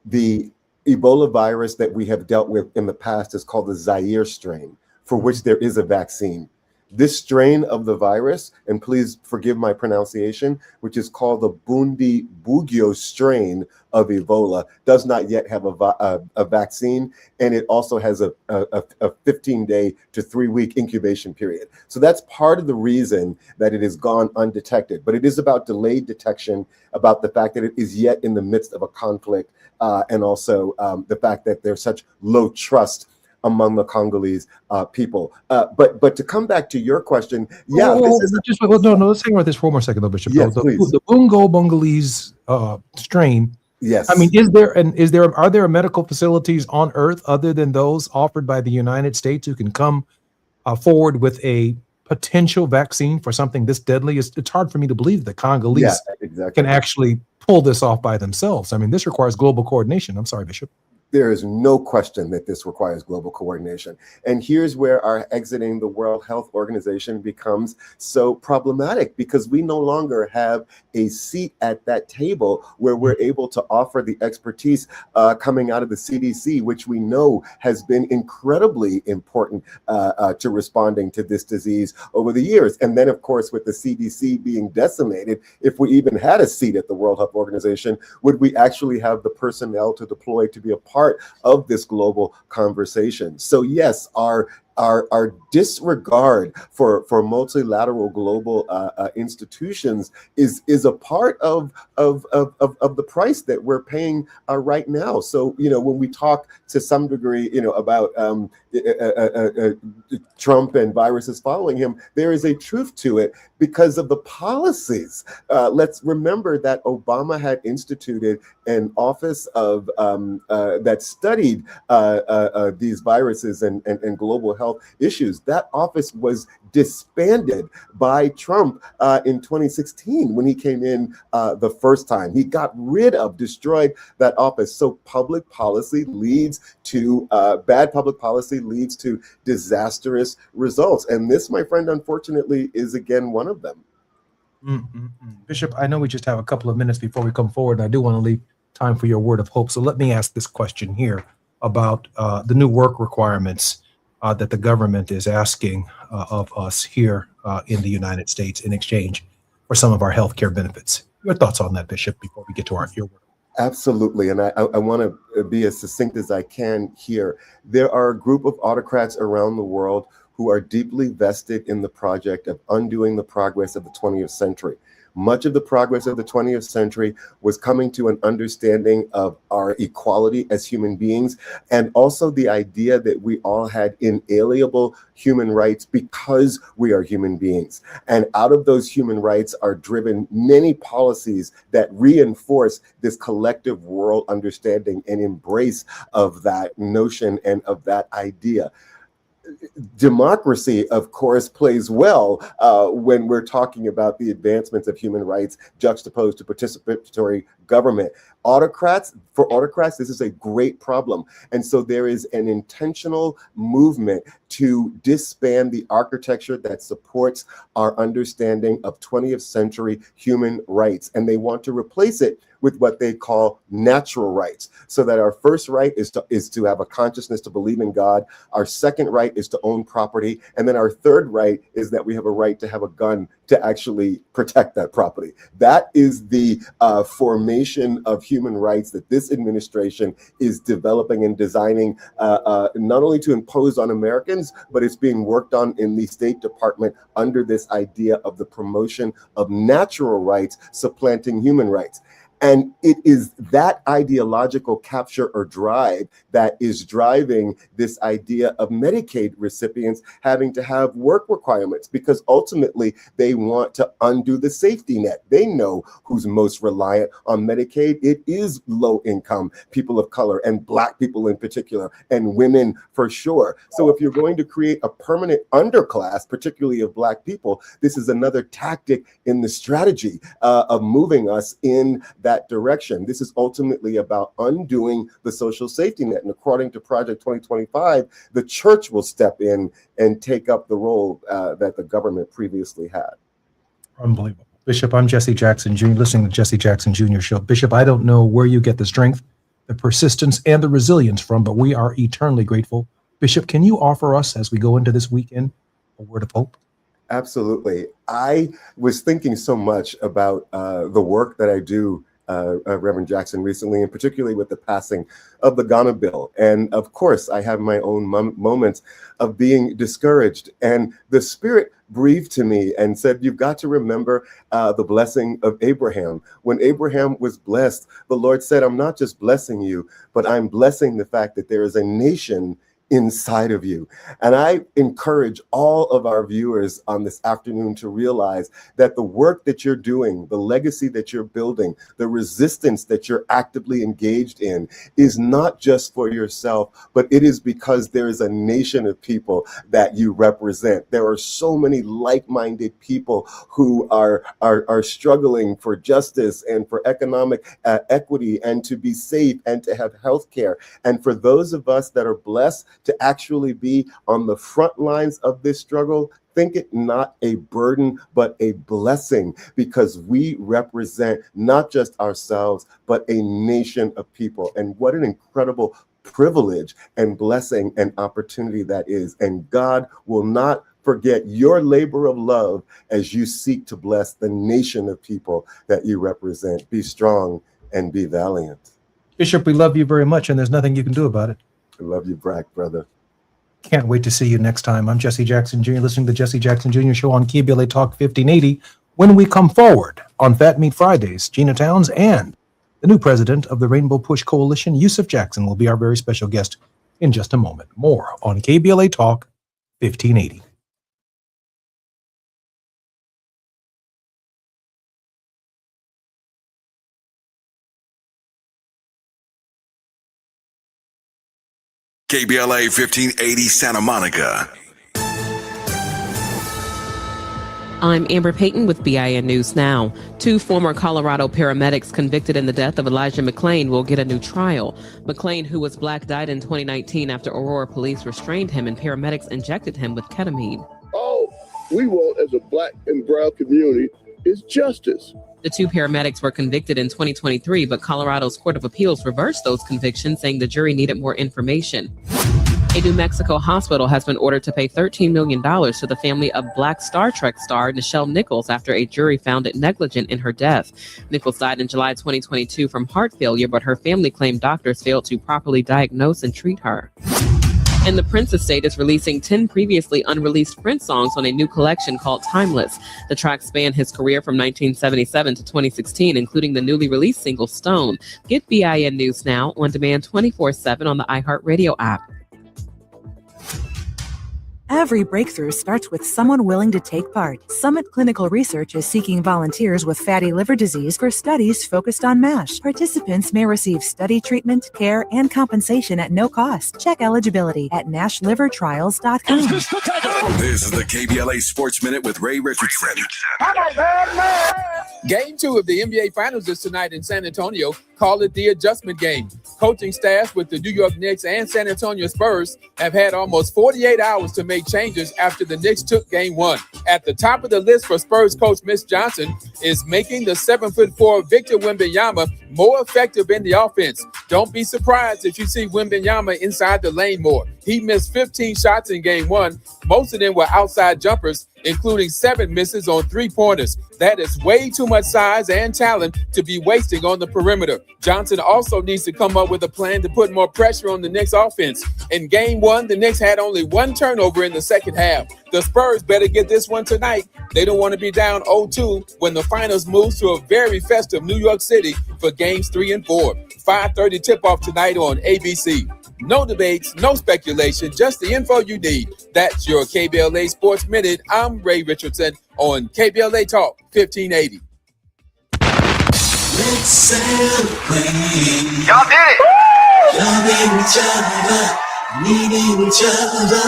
The Ebola virus that we have dealt with in the past is called the Zaire strain, for which there is a vaccine. This strain of the virus, and please forgive my pronunciation, which is called the Bundibugyo strain of Ebola, does not yet have a vaccine, and it also has a 15-day to 3-week incubation period. So that's part of the reason that it has gone undetected. But it is about delayed detection, about the fact that it is yet in the midst of a conflict, and also the fact that there's such low trust among the Congolese people. But to come back to your question, yeah. Let's hang on this for one more second, though, Bishop. Yes, the Bungo-Bongolese strain. Yes. I mean, are there medical facilities on Earth other than those offered by the United States who can come forward with a potential vaccine for something this deadly? It's hard for me to believe the Congolese can actually pull this off by themselves. I mean, this requires global coordination. I'm sorry, Bishop. There is no question that this requires global coordination. And here's where our exiting the World Health Organization becomes so problematic, because we no longer have a seat at that table where we're able to offer the expertise coming out of the CDC, which we know has been incredibly important to responding to this disease over the years. And then, of course, with the CDC being decimated, if we even had a seat at the World Health Organization, would we actually have the personnel to deploy to be a part of this global conversation? So yes, our disregard for multilateral global institutions is a part of the price that we're paying right now. So, you know, when we talk to some degree, you know, about Trump and viruses following him, there is a truth to it because of the policies. Let's remember that Obama had instituted an office of that studied these viruses and global health issues. That office was disbanded by Trump in 2016 when he came in the first time. He destroyed that office. So public policy leads to bad public policy leads to disastrous results. And this, my friend, unfortunately, is again one of them. Bishop, I know we just have a couple of minutes before we come forward, and I do want to leave time for your word of hope. So let me ask this question here about the new work requirements that the government is asking of us here in the United States in exchange for some of our healthcare benefits. Your thoughts on that, Bishop, before we get to your word? Absolutely. And I want to be as succinct as I can here. There are a group of autocrats around the world who are deeply vested in the project of undoing the progress of the 20th century. Much of the progress of the 20th century was coming to an understanding of our equality as human beings, and also the idea that we all had inalienable human rights because we are human beings. And out of those human rights are driven many policies that reinforce this collective world understanding and embrace of that notion and of that idea. Democracy, of course, plays well when we're talking about the advancements of human rights juxtaposed to participatory government. For autocrats, this is a great problem. And so there is an intentional movement to disband the architecture that supports our understanding of 20th century human rights. And they want to replace it with what they call natural rights, so that our first right is to have a consciousness to believe in God. Our second right is to own property. And then our third right is that we have a right to have a gun to actually protect that property. That is the formation of human rights that this administration is developing and designing, not only to impose on Americans, but it's being worked on in the State Department under this idea of the promotion of natural rights supplanting human rights. And it is that ideological capture or drive that is driving this idea of Medicaid recipients having to have work requirements, because ultimately they want to undo the safety net. They know who's most reliant on Medicaid. It is low income people of color, and Black people in particular, and women for sure. So if you're going to create a permanent underclass, particularly of Black people, this is another tactic in the strategy of moving us in that direction. This is ultimately about undoing the social safety net. And according to Project 2025, the church will step in and take up the role that the government previously had. Unbelievable. Bishop, I'm Jesse Jackson Jr., listening to Jesse Jackson Jr. Show. Bishop, I don't know where you get the strength the persistence, and the resilience from, but we are eternally grateful. Bishop, can you offer us, as we go into this weekend, a word of hope? Absolutely. I was thinking so much about the work that I do, Reverend Jackson, recently, and particularly with the passing of the Ghana bill. And of course, I have my own moments of being discouraged. And the Spirit breathed to me and said, you've got to remember the blessing of Abraham. When Abraham was blessed, the Lord said, I'm not just blessing you, but I'm blessing the fact that there is a nation inside of you. And I encourage all of our viewers on this afternoon to realize that the work that you're doing, the legacy that you're building, the resistance that you're actively engaged in is not just for yourself, but it is because there is a nation of people that you represent. There are so many like-minded people who are struggling for justice and for economic equity and to be safe and to have health care. And for those of us that are blessed to actually be on the front lines of this struggle, think it not a burden, but a blessing, because we represent not just ourselves, but a nation of people. And what an incredible privilege and blessing and opportunity that is. And God will not forget your labor of love as you seek to bless the nation of people that you represent. Be strong and be valiant. Bishop, we love you very much, and there's nothing you can do about it. I love you, Brack, brother. Can't wait to see you next time. I'm Jesse Jackson Jr., listening to the Jesse Jackson Jr. Show on KBLA Talk 1580. When we come forward on Fat Meat Fridays, Gina Towns and the new president of the Rainbow Push Coalition, Yusuf Jackson, will be our very special guest in just a moment. More on KBLA Talk 1580. KBLA 1580 Santa Monica. I'm Amber Payton with BIN News Now. 2 former Colorado paramedics convicted in the death of Elijah McClain will get a new trial. McClain, who was black, died in 2019 after Aurora police restrained him and paramedics injected him with ketamine. All we want as a black and brown community is justice. The 2 paramedics were convicted in 2023, but Colorado's Court of Appeals reversed those convictions, saying the jury needed more information. A New Mexico hospital has been ordered to pay $13 million to the family of Black Star Trek star Nichelle Nichols after a jury found it negligent in her death. Nichols died in July 2022 from heart failure, but her family claimed doctors failed to properly diagnose and treat her. And the Prince estate is releasing 10 previously unreleased Prince songs on a new collection called Timeless. The tracks span his career from 1977 to 2016, including the newly released single Stone. Get BIN News Now on demand 24/7 on the iHeartRadio app. Every breakthrough starts with someone willing to take part. Summit Clinical Research is seeking volunteers with fatty liver disease for studies focused on MASH. Participants may receive study treatment, care, and compensation at no cost. Check eligibility at NASHlivertrials.com. This is the KBLA Sports Minute with Ray Richardson. Game 2 of the NBA Finals is tonight in San Antonio. Call it the adjustment game. Coaching staffs with the New York Knicks and San Antonio Spurs have had almost 48 hours to make changes after the Knicks took Game 1. At the top of the list for Spurs coach Mitch Johnson is making the 7'4" Victor Wembanyama more effective in the offense. Don't be surprised if you see Wembanyama inside the lane more. He missed 15 shots in Game 1. Most of them were outside jumpers, including 7 misses on 3-pointers. That is way too much size and talent to be wasting on the perimeter. Johnson also needs to come up with a plan to put more pressure on the Knicks offense. In Game 1, the Knicks had only 1 turnover in the second half. The Spurs better get this one tonight. They don't want to be down 0-2 when the finals moves to a very festive New York City for Games 3 and 4. 5:30 tip-off tonight on ABC. No debates, no speculation, just the info you need. That's your KBLA Sports Minute. I'm Ray Richardson on KBLA Talk 1580. Let's celebrate. Y'all did it! Loving each other, needing each other.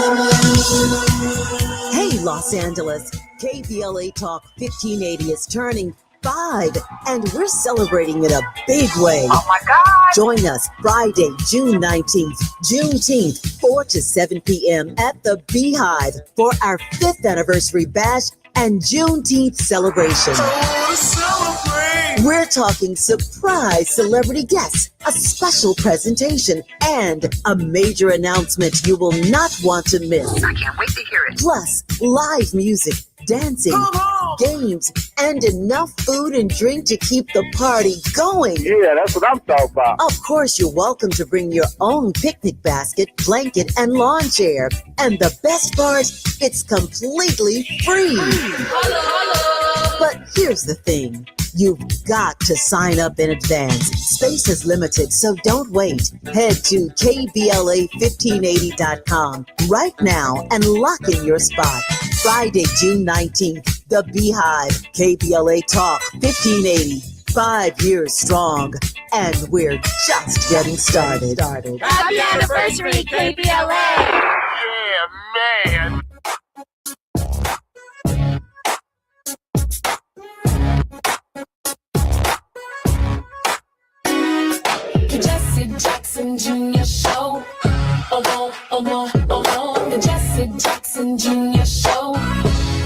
Hey, Los Angeles. KBLA Talk 1580 is turning 5, and we're celebrating in a big way. Oh my God! Join us Friday, June 19th, Juneteenth, 4 to 7 p.m. at the Beehive for our 5th anniversary bash and Juneteenth celebration. Oh, celebrate! We're talking surprise celebrity guests, a special presentation, and a major announcement you will not want to miss. I can't wait to hear it. Plus, live music, dancing, games, and enough food and drink to keep the party going. Yeah, that's what I'm talking about. Of course, you're welcome to bring your own picnic basket, blanket, and lawn chair. And the best part, it's completely free. But here's the thing. You've got to sign up in advance. Space is limited, so don't wait. Head to KBLA1580.com right now and lock in your spot. Friday, June 19th, The Beehive, KBLA Talk 1580. 5 years strong, and we're just getting started. Happy anniversary, KBLA! Yeah, man. The Jesse Jackson Jr. Show. Oh, oh, oh, oh, oh. The Jesse Jackson Jr. Show.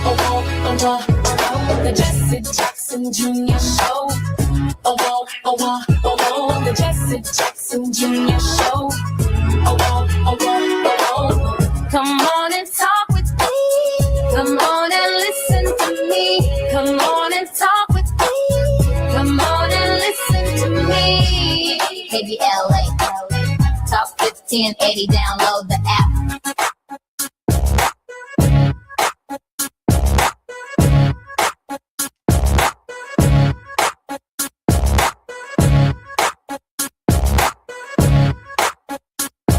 Oh, oh, oh, oh, oh. The Jesse Jackson Jr. Show. Oh, oh, oh, oh, oh. The Jesse Jackson Jr. Show. Oh, oh, oh, oh, oh. Come on and talk with me. Come on and listen to me. Come on and talk with me. Come on and listen to me. KBLA, Talk 1580, download the app.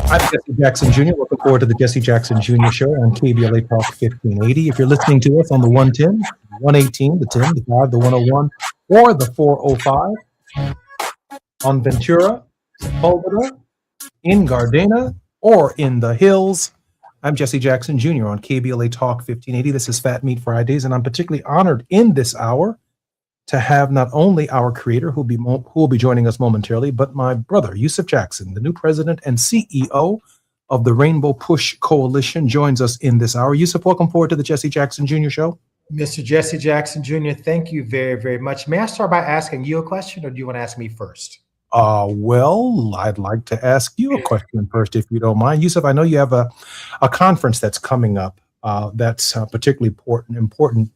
I'm Jesse Jackson Jr. Looking forward to the Jesse Jackson Jr. Show on KBLA Talk 1580. If you're listening to us on the 110, 118, the 10, the 5, the 101, or the 405, on Ventura, Bogota, in Gardena, or in the hills, I'm Jesse Jackson Jr. on KBLA Talk 1580. This is Fat Meat Fridays, and I'm particularly honored in this hour to have not only our creator, who will be joining us momentarily, but my brother, Yusuf Jackson, the new president and CEO of the Rainbow Push Coalition, joins us in this hour. Yusuf, welcome forward to the Jesse Jackson Jr. Show. Mr. Jesse Jackson Jr., thank you very, very much. May I start by asking you a question, or do you want to ask me first? Well, I'd like to ask you a question first, if you don't mind. Yusuf, I know you have a conference that's coming up that's particularly important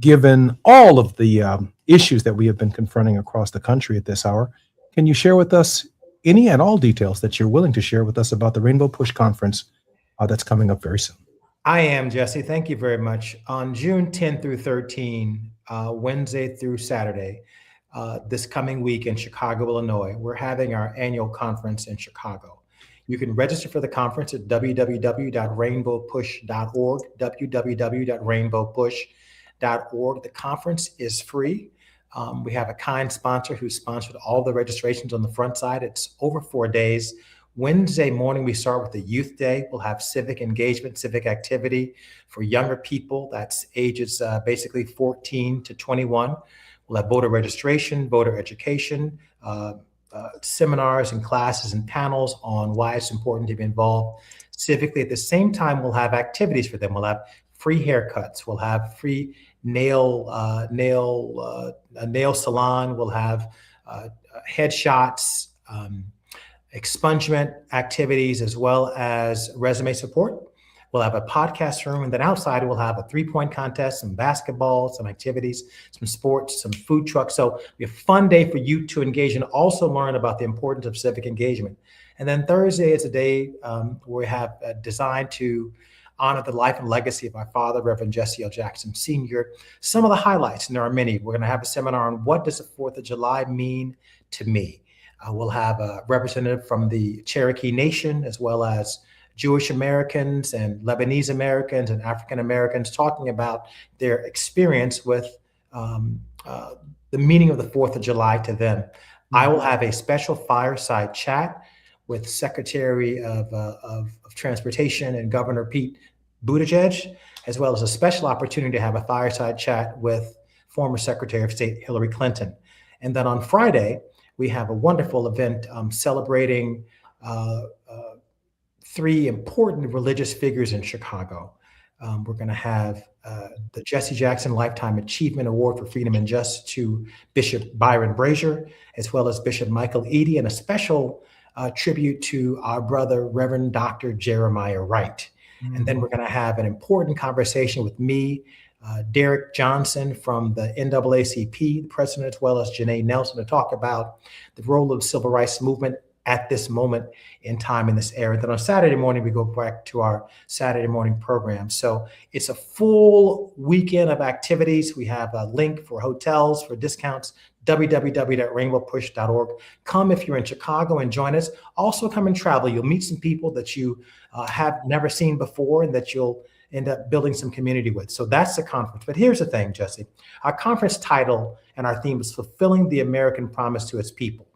given all of the issues that we have been confronting across the country at this hour. Can you share with us any and all details that you're willing to share with us about the Rainbow Push Conference that's coming up very soon? I am, Jesse. Thank you very much. On June 10 through 13, Wednesday through Saturday, this coming week in Chicago, Illinois, we're having our annual conference in Chicago. You can register for the conference at www.rainbowpush.org, www.rainbowpush.org. The conference is free. We have a kind sponsor who sponsored all the registrations on the front side. It's over 4 days. Wednesday morning, we start with the Youth Day. We'll have civic engagement, civic activity for younger people. That's ages basically 14 to 21. We'll have voter registration, voter education, seminars and classes and panels on why it's important to be involved civically. At the same time, we'll have activities for them. We'll have free haircuts. We'll have free nail salon. We'll have headshots, expungement activities, as well as resume support. We'll have a podcast room, and then outside we'll have a 3-point contest, some basketball, some activities, some sports, some food trucks. So we have a fun day for you to engage and also learn about the importance of civic engagement. And then Thursday is a day we have designed to honor the life and legacy of my father, Reverend Jesse L. Jackson Sr. Some of the highlights, and there are many. We're going to have a seminar on what does the 4th of July mean to me. We'll have a representative from the Cherokee Nation, as well as Jewish Americans and Lebanese Americans and African Americans, talking about their experience with the meaning of the 4th of July to them. I will have a special fireside chat with Secretary of Transportation and Governor Pete Buttigieg, as well as a special opportunity to have a fireside chat with former Secretary of State Hillary Clinton. And then on Friday, we have a wonderful event celebrating 3 important religious figures in Chicago. We're going to have the Jesse Jackson Lifetime Achievement Award for Freedom and Justice to Bishop Byron Brazier, as well as Bishop Michael Eady, and a special tribute to our brother, Reverend Dr. Jeremiah Wright. And then we're going to have an important conversation with me, Derek Johnson from the NAACP, the president, as well as Janae Nelson, to talk about the role of the civil rights movement at this moment in time in this era. Then on Saturday morning, we go back to our Saturday morning program. So it's a full weekend of activities. We have a link for hotels, for discounts, www.rainbowpush.org. Come if you're in Chicago and join us. Also come and travel. You'll meet some people that you have never seen before and that you'll end up building some community with. So that's the conference. But here's the thing, Jesse. Our conference title and our theme is Fulfilling the American Promise to Its People.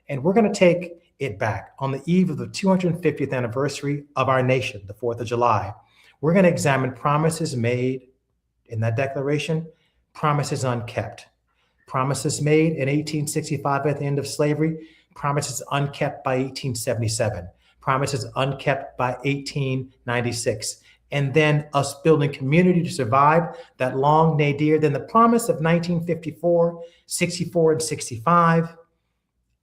And we're going to take it back on the eve of the 250th anniversary of our nation, the 4th of July. We're going to examine promises made in that declaration, promises unkept, promises made in 1865 at the end of slavery, promises unkept by 1877, promises unkept by 1896, and then us building community to survive that long nadir, then the promise of 1954, 64, and 65.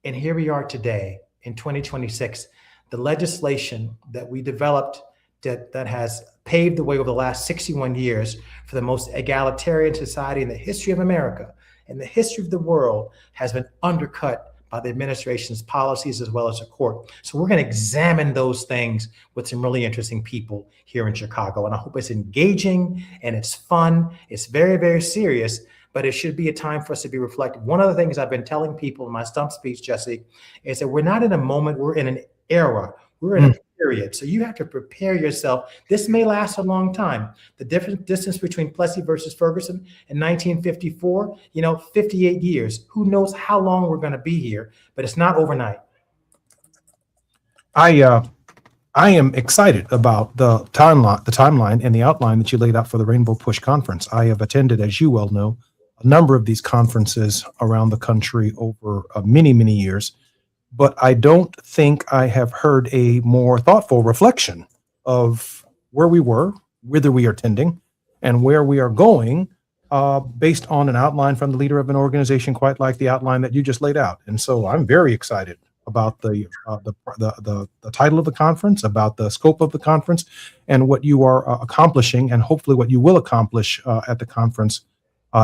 And here we are today in 2026, the legislation that we developed that has paved the way over the last 61 years for the most egalitarian society in the history of America and the history of the world has been undercut by the administration's policies as well as the court. So we're going to examine those things with some really interesting people here in Chicago. And I hope it's engaging and it's fun. It's very, very serious, but it should be a time for us to be reflective. One of the things I've been telling people in my stump speech, Jesse, is that we're not in a moment, we're in an era. We're in a period. So you have to prepare yourself. This may last a long time. The different distance between Plessy versus Ferguson in 1954, 58 years. Who knows how long we're going to be here, but it's not overnight. I am excited about the timeline and the outline that you laid out for the Rainbow Push Conference. I have attended, as you well know, a number of these conferences around the country over many, many years. But I don't think I have heard a more thoughtful reflection of where we were, whither we are tending, and where we are going, based on an outline from the leader of an organization, quite like the outline that you just laid out. And so I'm very excited about the title of the conference, about the scope of the conference, and what you are accomplishing, and hopefully what you will accomplish at the conference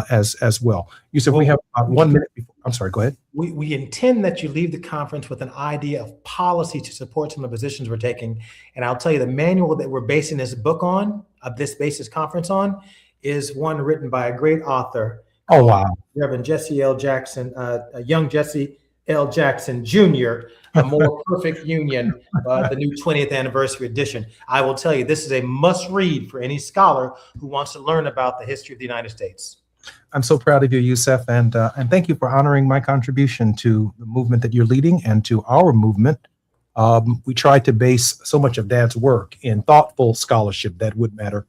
as well. You said we have 1 minute before. I'm sorry, go ahead. We intend that you leave the conference with an idea of policy to support some of the positions we're taking. And I'll tell you, the manual that we're basing this book on, this basis conference on, is one written by a great author. Oh, wow. Reverend Jesse L. Jackson, young Jesse L. Jackson Jr., A More Perfect Union, the new 20th anniversary edition. I will tell you, this is a must read for any scholar who wants to learn about the history of the United States. I'm so proud of you, Yusef, and thank you for honoring my contribution to the movement that you're leading and to our movement. We try to base so much of Dad's work in thoughtful scholarship that would matter.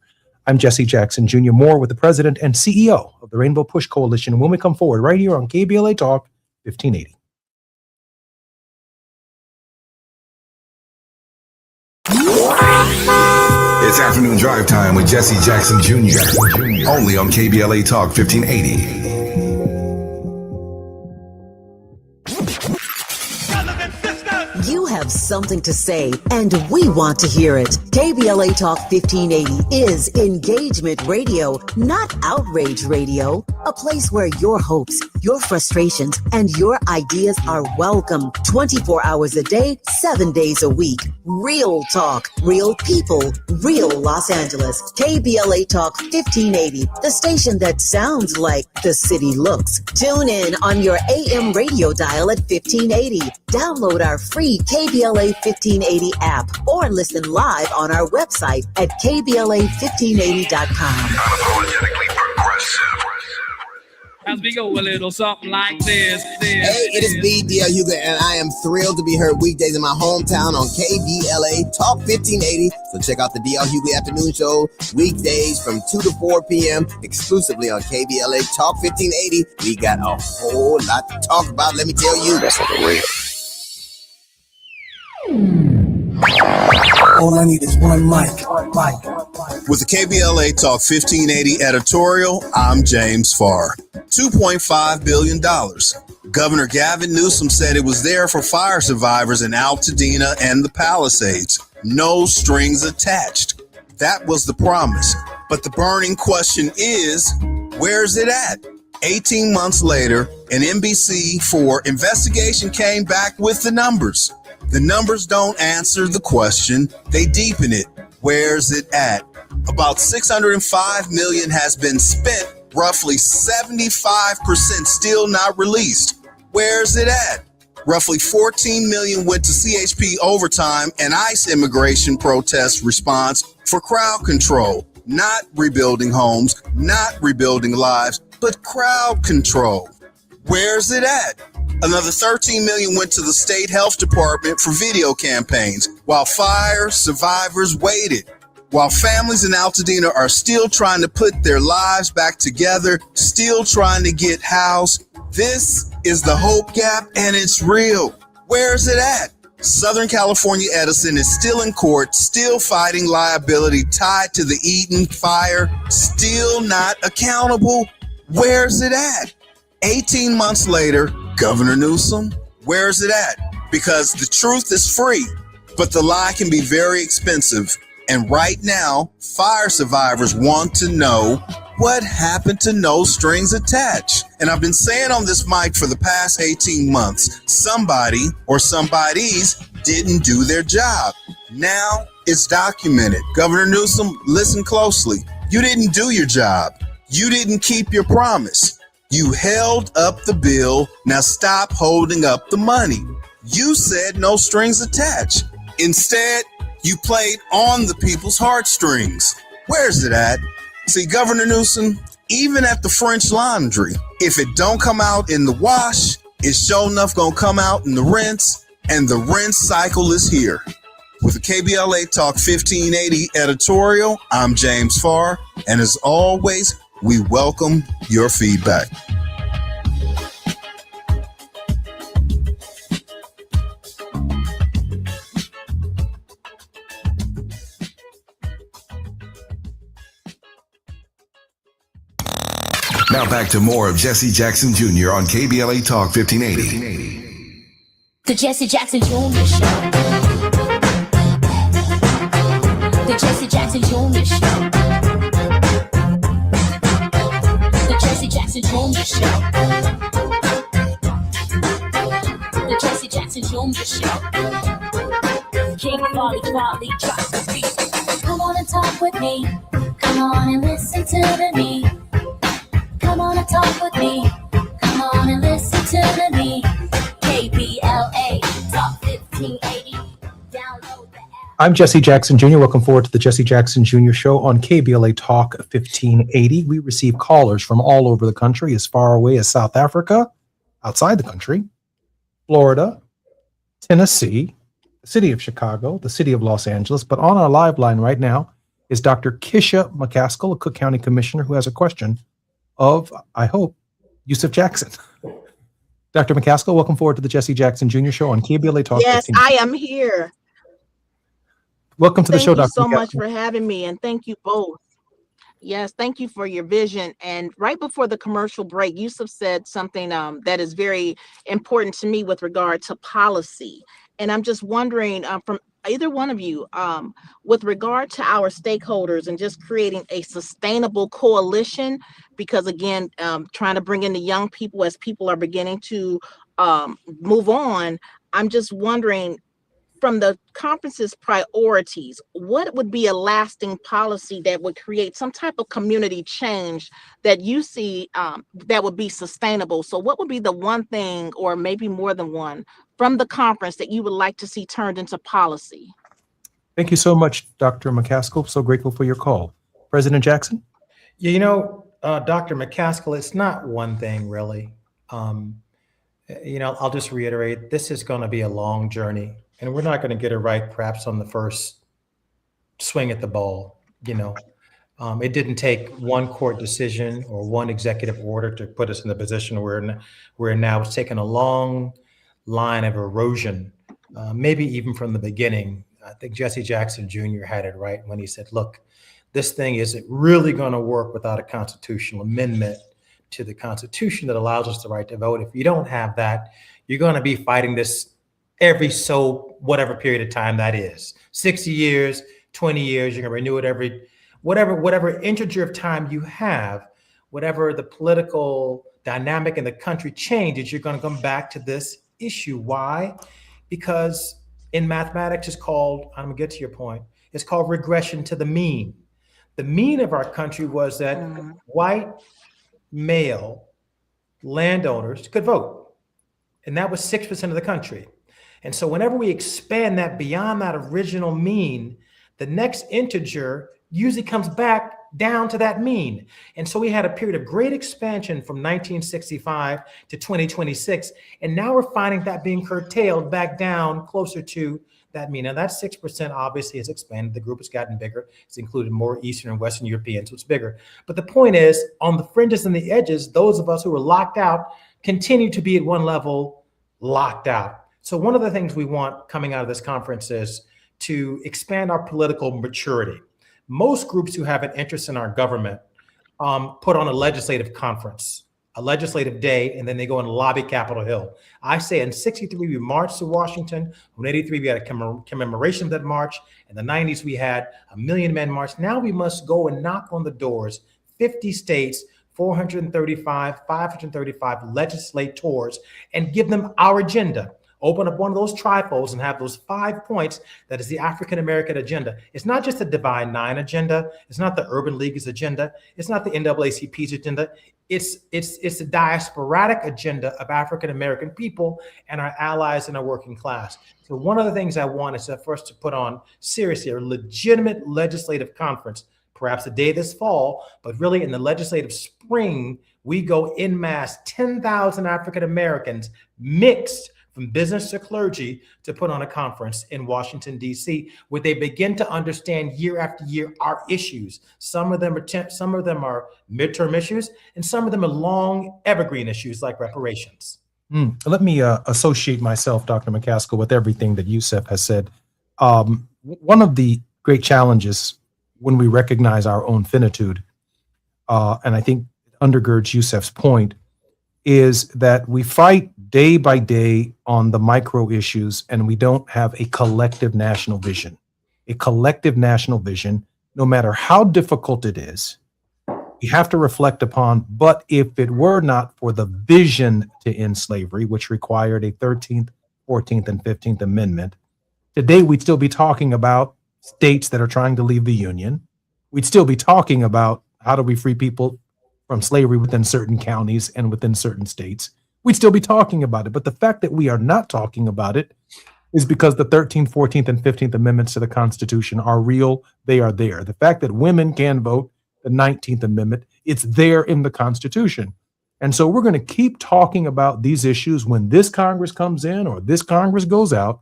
I'm Jesse Jackson Jr., Moore with the president and CEO of the Rainbow Push Coalition. When we come forward right here on KBLA Talk 1580. It's afternoon drive time with Jesse Jackson Jr. Only on KBLA Talk 1580. You have something to say, and we want to hear it. KBLA Talk 1580 is engagement radio, not outrage radio. A place where your hopes, your frustrations, and your ideas are welcome 24 hours a day, 7 days a week. Real talk, real people, real Los Angeles. KBLA Talk 1580, the station that sounds like the city looks. Tune in on your AM radio dial at 1580. Download our free KBLA 1580 app or listen live on our website at KBLA1580.com. Unapologetically progressive. As we go a little something like this. Hey, it is me, D.L. Huger, and I am thrilled to be heard weekdays in my hometown on KBLA Talk 1580. So check out the D.L. Huger Afternoon Show weekdays from 2 to 4 p.m. exclusively on KBLA Talk 1580. We got a whole lot to talk about, let me tell you. That's for real. All I need is one mic. With the KBLA Talk 1580 editorial, I'm James Farr. $2.5 billion. Governor Gavin Newsom said it was there for fire survivors in Altadena and the Palisades. No strings attached. That was the promise. But the burning question is, where's it at? 18 months later, an NBC4 investigation came back with the numbers. The numbers don't answer the question, they deepen it. Where's it at? About $605 million has been spent, roughly 75% still not released. Where's it at? Roughly $14 million went to CHP overtime and ICE immigration protest response for crowd control. Not rebuilding homes, not rebuilding lives, but crowd control. Where's it at? Another $13 million went to the state health department for video campaigns while fire survivors waited. While families in Altadena are still trying to put their lives back together, still trying to get housed, this is the hope gap and it's real. Where's it at? Southern California Edison is still in court, still fighting liability tied to the Eaton fire, still not accountable. Where's it at? 18 months later, Governor Newsom, where's it at? Because the truth is free, but the lie can be very expensive. And right now, fire survivors want to know what happened to no strings attached. And I've been saying on this mic for the past 18 months, somebody or somebodies didn't do their job. Now it's documented. Governor Newsom, listen closely. You didn't do your job. You didn't keep your promise. You held up the bill. Now stop holding up the money. You said no strings attached. Instead, you played on the people's heartstrings. Where's it at? See, Governor Newsom, even at the French Laundry, if it don't come out in the wash, it's sure enough gonna come out in the rinse, and the rinse cycle is here. With the KBLA Talk 1580 editorial, I'm James Farr, and as always, we welcome your feedback. Now back to more of Jesse Jackson Jr. on KBLA Talk 1580. The Jesse Jackson Jr. Show. The Jesse Jackson Jr. Show. The Jesse Jackson Jr. Show. The Jesse Jackson Jr. Show. King Quality drops the beat. Come on and talk with me. Come on and listen to me. Come on and talk with me. Come on and listen to me. KBLA Talk 1580. Download the app. I'm Jesse Jackson Jr. Welcome forward to the Jesse Jackson Jr. Show on KBLA Talk 1580. We receive callers from all over the country, as far away as South Africa, outside the country, Florida, Tennessee, the city of Chicago, the city of Los Angeles. But on our live line right now is Dr. Kisha McCaskill, a Cook County Commissioner, who has a question of, I hope, Yusuf Jackson. Dr. McCaskill, welcome forward to the Jesse Jackson Jr. Show on KBLA Talk. Yes, 15. I am here. Welcome to the show, Dr. Thank you so McCaskill. much for having me, and thank you both. Yes, thank you for your vision. And right before the commercial break, Yusuf said something that is very important to me with regard to policy. And I'm just wondering from either one of you, with regard to our stakeholders and just creating a sustainable coalition, because again, trying to bring in the young people as people are beginning to move on, I'm just wondering, from the conference's priorities, what would be a lasting policy that would create some type of community change that you see that would be sustainable? So what would be the one thing, or maybe more than one, from the conference that you would like to see turned into policy? Thank you so much, Dr. McCaskill. So grateful for your call. President Jackson? You know, Dr. McCaskill, it's not one thing really. I'll just reiterate, this is going to be a long journey, and we're not going to get it right perhaps on the first swing at the ball. It didn't take one court decision or one executive order to put us in the position we're now. It's taken a long line of erosion, maybe even from the beginning. I think Jesse Jackson Jr. had it right when he said, look, this thing isn't really going to work without a constitutional amendment to the Constitution that allows us the right to vote. If you don't have that, you're going to be fighting this every whatever period of time that is. 60 years, 20 years, you're going to renew it every whatever integer of time you have, whatever the political dynamic in the country changes, you're going to come back to this issue. Why? Because in mathematics, it's called, I'm going to get to your point, it's called regression to the mean. The mean of our country was that white male landowners could vote. And that was 6% of the country. And so whenever we expand that beyond that original mean, the next integer usually comes back down to that mean. And so we had a period of great expansion from 1965 to 2026. And now we're finding that being curtailed back down closer to that mean. Now that 6% obviously has expanded. The group has gotten bigger. It's included more Eastern and Western Europeans, so it's bigger. But the point is, on the fringes and the edges, those of us who were locked out continue to be at one level locked out. So one of the things we want coming out of this conference is to expand our political maturity. Most groups who have an interest in our government put on a legislative conference, a legislative day, and then they go and lobby Capitol Hill. I say in 63, we marched to Washington. In 83, we had a commemoration of that march. In the 90s, we had a Million Man March. Now we must go and knock on the doors, 50 states, 535 legislators, and give them our agenda. Open up one of those trifolds and have those 5 points that is the African-American agenda. It's not just the Divine Nine agenda. It's not the Urban League's agenda. It's not the NAACP's agenda. It's the diasporatic agenda of African-American people and our allies in our working class. So one of the things I want is for us to put on seriously a legitimate legislative conference, perhaps a day this fall, but really in the legislative spring, we go en masse, 10,000 African-Americans mixed from business to clergy to put on a conference in Washington, D.C., where they begin to understand year after year our issues. Some of them are midterm issues, and some of them are long evergreen issues like reparations. Let me associate myself, Dr. McCaskill, with everything that Yusef has said. One of the great challenges when we recognize our own finitude, and I think undergirds Yusef's point, is that we fight day by day on the micro issues and we don't have a collective national vision. A collective national vision, no matter how difficult it is, we have to reflect upon. But if it were not for the vision to end slavery, which required a 13th, 14th, and 15th Amendment, today we'd still be talking about states that are trying to leave the Union. We'd still be talking about how do we free people from slavery within certain counties and within certain states. We'd still be talking about it. But the fact that we are not talking about it is because the 13th, 14th, and 15th Amendments to the Constitution are real. They are there. The fact that women can vote, the 19th Amendment, it's there in the Constitution. And so we're going to keep talking about these issues when this Congress comes in or this Congress goes out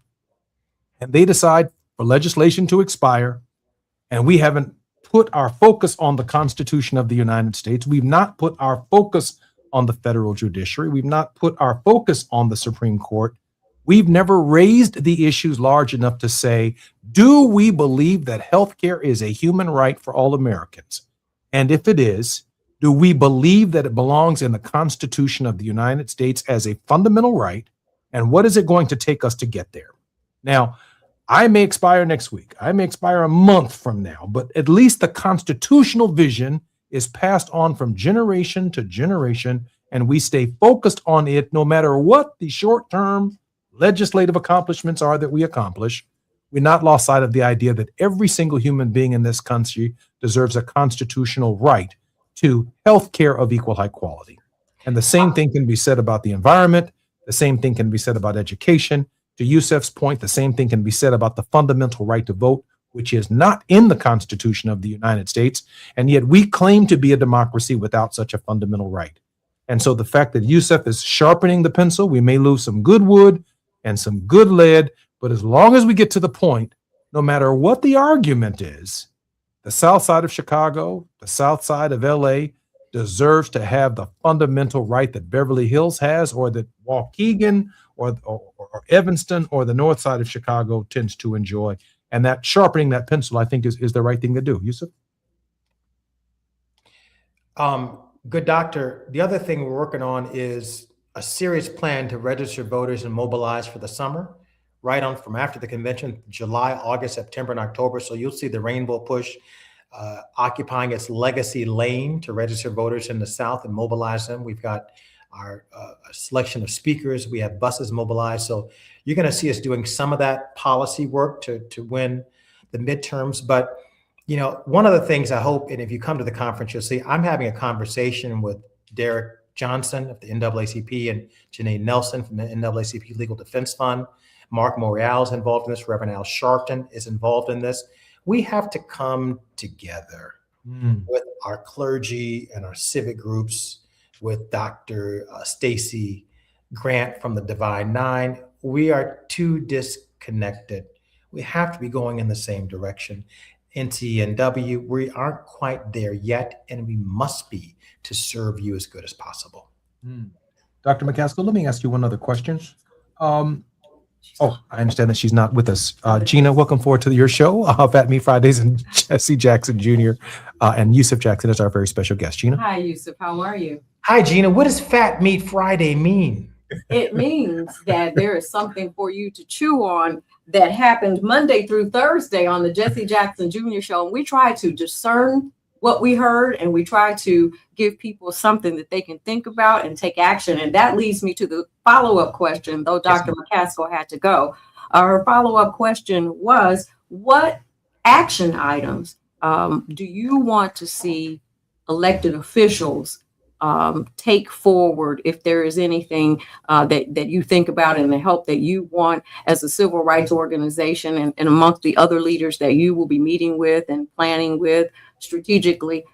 and they decide for legislation to expire and we haven't put our focus on the Constitution of the United States. We've not put our focus on the federal judiciary. We've not put our focus on the Supreme Court. We've never raised the issues large enough to say, do we believe that healthcare is a human right for all Americans? And if it is, do we believe that it belongs in the Constitution of the United States as a fundamental right? And what is it going to take us to get there? Now, I may expire next week. I may expire a month from now, but at least the constitutional vision is passed on from generation to generation, and we stay focused on it no matter what the short-term legislative accomplishments are that we accomplish. We're not lost sight of the idea that every single human being in this country deserves a constitutional right to health care of equal high quality. And the same thing can be said about the environment. The same thing can be said about education. To Yusef's point, the same thing can be said about the fundamental right to vote, which is not in the Constitution of the United States. And yet we claim to be a democracy without such a fundamental right. And so the fact that Yusef is sharpening the pencil, we may lose some good wood and some good lead, but as long as we get to the point, no matter what the argument is, the South Side of Chicago, the South Side of LA deserves to have the fundamental right that Beverly Hills has, or that Waukegan or Evanston or the North Side of Chicago tends to enjoy. And that sharpening that pencil, I think, is the right thing to do. Yusef? Good doctor. The other thing we're working on is a serious plan to register voters and mobilize for the summer, right on from after the convention, July, August, September, and October. So you'll see the Rainbow Push occupying its legacy lane to register voters in the South and mobilize them. We've got our a selection of speakers. We have buses mobilized. So you're going to see us doing some of that policy work to win the midterms. But, you know, one of the things I hope, and if you come to the conference, you'll see I'm having a conversation with Derek Johnson of the NAACP and Janae Nelson from the NAACP Legal Defense Fund. Mark Morial is involved in this. Reverend Al Sharpton is involved in this. We have to come together with our clergy and our civic groups, with Dr. Stacy Grant from the Divine Nine. We are too disconnected. We have to be going in the same direction. NTNW, we aren't quite there yet, and we must be to serve you as good as possible. Dr. McCaskill, let me ask you one other question. I understand that she's not with us. Gina, welcome forward to your show, Fat Meat Fridays, and Jesse Jackson Jr. And Yusuf Jackson is our very special guest. Gina? Hi, Yusuf. How are you? Hi, Gina. What does Fat Meat Friday mean? It means that there is something for you to chew on that happened Monday through Thursday on the Jesse Jackson Jr. show. And we try to discern what we heard, and we try to give people something that they can think about and take action. And that leads me to the follow-up question, though Dr. McCaskill had to go. Her follow-up question was, what action items do you want to see elected officials take forward if there is anything that you think about and the help that you want as a civil rights organization and amongst the other leaders that you will be meeting with and planning with strategically?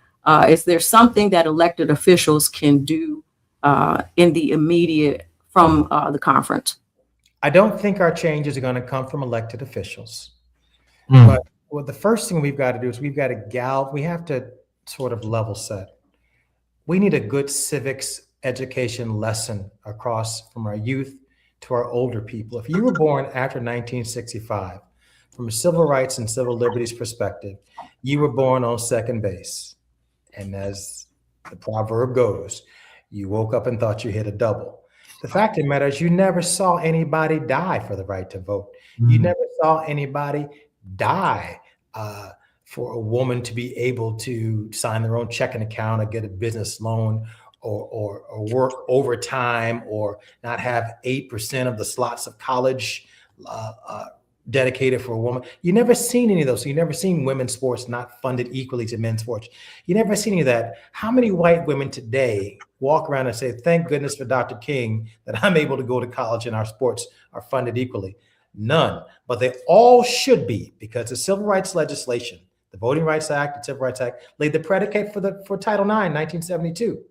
Is there something that elected officials can do in the immediate from the conference? I don't think our changes are going to come from elected officials. But well, the first thing we've got to do is we have to sort of level set. We need a good civics education lesson across from our youth to our older people. If you were born after 1965, from a civil rights and civil liberties perspective, you were born on second base. And as the proverb goes, you woke up and thought you hit a double. The fact of the matter is you never saw anybody die for the right to vote. You never saw anybody die for a woman to be able to sign their own checking account or get a business loan or work overtime or not have 8% of the slots of college dedicated for a woman. You never seen any of those. So you never seen women's sports not funded equally to men's sports. You never seen any of that. How many white women today walk around and say, thank goodness for Dr. King that I'm able to go to college and our sports are funded equally? None, but they all should be, because the civil rights legislation, the Voting Rights Act, the Civil Rights Act, laid the predicate for Title IX, 1972.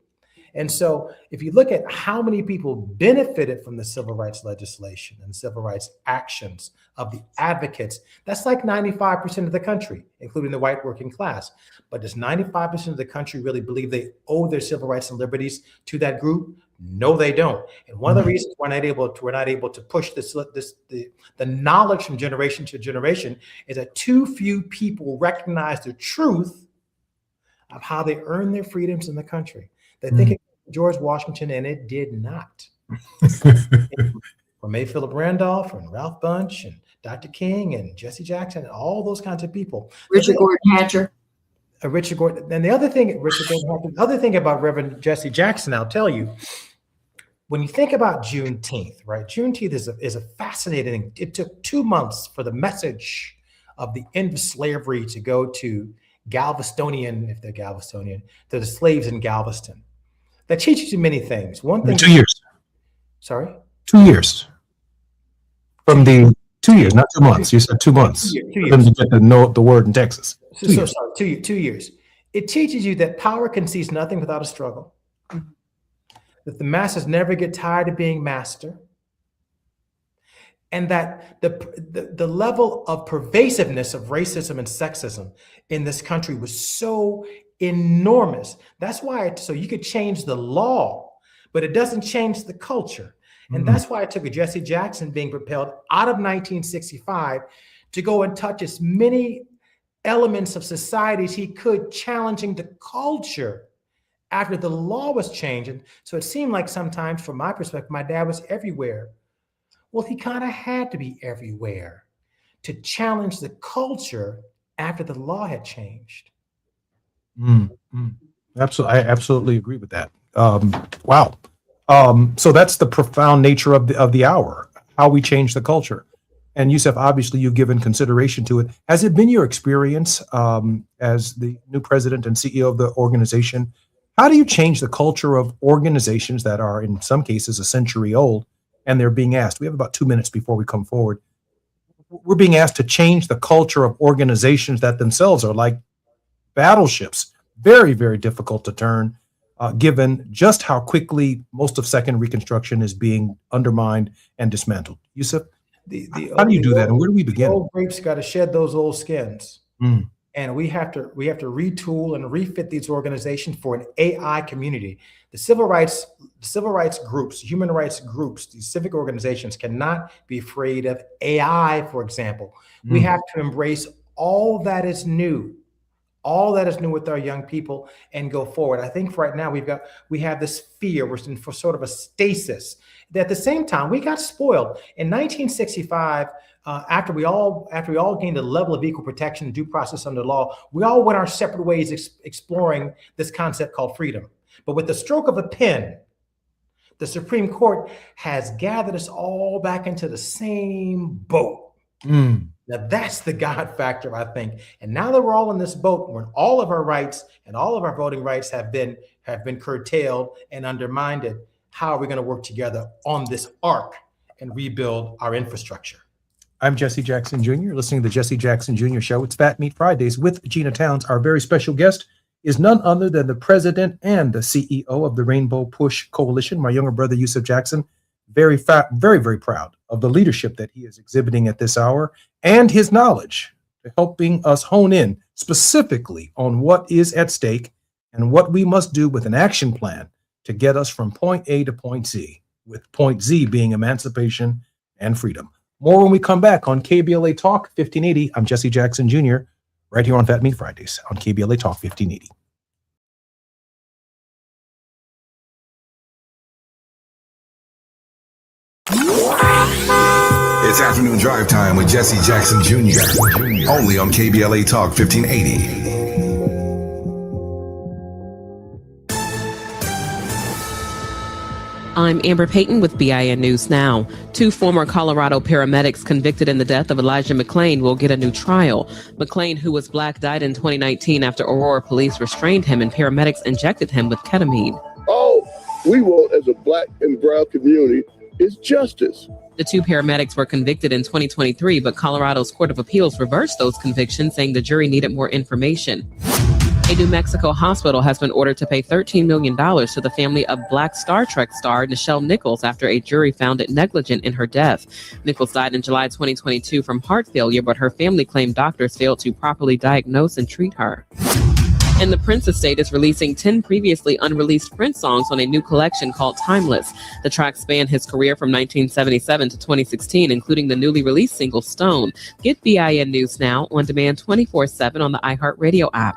And so if you look at how many people benefited from the civil rights legislation and civil rights actions of the advocates, that's like 95% of the country, including the white working class. But does 95% of the country really believe they owe their civil rights and liberties to that group? No, they don't. And one of the reasons we're not able to push the knowledge from generation to generation is that too few people recognize the truth of how they earn their freedoms in the country. They think it was George Washington, and it did not. From A. Philip Randolph and Ralph Bunche and Dr. King and Jesse Jackson and all those kinds of people. Richard Gordon Hatcher. Richard Gordon. And the other thing, the other thing about Reverend Jesse Jackson, I'll tell you, when you think about Juneteenth, right? Juneteenth is a fascinating. It took 2 months for the message of the end of slavery to go to Galvestonian, if they're Galvestonian, to the slaves in Galveston. That teaches you many things. One thing. 2 years. Sorry? 2 years. From the 2 years, not 2 months. You said 2 months. 2 years. For them to get to know the word in Texas. Sorry, 2 years. It teaches you that power concedes nothing without a struggle. That the masters never get tired of being master. And that the level of pervasiveness of racism and sexism in this country was so enormous. That's why, so you could change the law, but it doesn't change the culture. And that's why it took a Jesse Jackson being propelled out of 1965 to go and touch as many elements of society as he could, challenging the culture after the law was changed. And so it seemed like sometimes, from my perspective, my dad was everywhere. Well, he kind of had to be everywhere to challenge the culture after the law had changed. Absolutely, I absolutely agree with that. Wow. So that's the profound nature of the hour, how we change the culture. And Yusuf, obviously, you've given consideration to it. Has it been your experience as the new president and CEO of the organization? How do you change the culture of organizations that are, in some cases, a century old, and they're being asked? We have about 2 minutes before we come forward. We're being asked to change the culture of organizations that themselves are like battleships. Very, very difficult to turn, given just how quickly most of second Reconstruction is being undermined and dismantled. Yusuf, how do you do that, and where do we begin? Old grapes got to shed those old skins, and we have to retool and refit these organizations for an AI community. The civil rights groups, human rights groups, these civic organizations cannot be afraid of AI. For example, we have to embrace all that is new with our young people and go forward. I think right now we have this fear. We're in for sort of a stasis. At the same time, we got spoiled in 1965. After we all gained a level of equal protection and due process under law, we all went our separate ways exploring this concept called freedom. But with the stroke of a pen, the Supreme Court has gathered us all back into the same boat. Now that's the God factor, I think. And now that we're all in this boat, when all of our rights and all of our voting rights have been curtailed and undermined, how are we going to work together on this arc and rebuild our infrastructure? I'm Jesse Jackson Jr. You're listening to the Jesse Jackson Jr. Show. It's Fat Meat Fridays with Gina Towns. Our very special guest is none other than the president and the CEO of the Rainbow Push Coalition, my younger brother, Yusuf Jackson. Very, very proud of the leadership that he is exhibiting at this hour and his knowledge, helping us hone in specifically on what is at stake and what we must do with an action plan to get us from point A to point Z, with point Z being emancipation and freedom. More when we come back on KBLA Talk 1580. I'm Jesse Jackson Jr., right here on Fat Meat Fridays on KBLA Talk 1580. It's afternoon drive time with Jesse Jackson Jr. Only on KBLA Talk 1580. I'm Amber Payton with BIN News Now. 2 former Colorado paramedics convicted in the death of Elijah McClain will get a new trial. McClain, who was black, died in 2019 after Aurora police restrained him and paramedics injected him with ketamine. All we want as a black and brown community is justice. The 2 paramedics were convicted in 2023, but Colorado's Court of Appeals reversed those convictions, saying the jury needed more information. A New Mexico hospital has been ordered to pay $13 million to the family of Black Star Trek star Nichelle Nichols after a jury found it negligent in her death. Nichols died in July 2022 from heart failure, but her family claimed doctors failed to properly diagnose and treat her. And the Prince estate is releasing 10 previously unreleased Prince songs on a new collection called Timeless. The tracks span his career from 1977 to 2016, including the newly released single Stone. Get BIN News Now on demand 24/7 on the iHeartRadio app.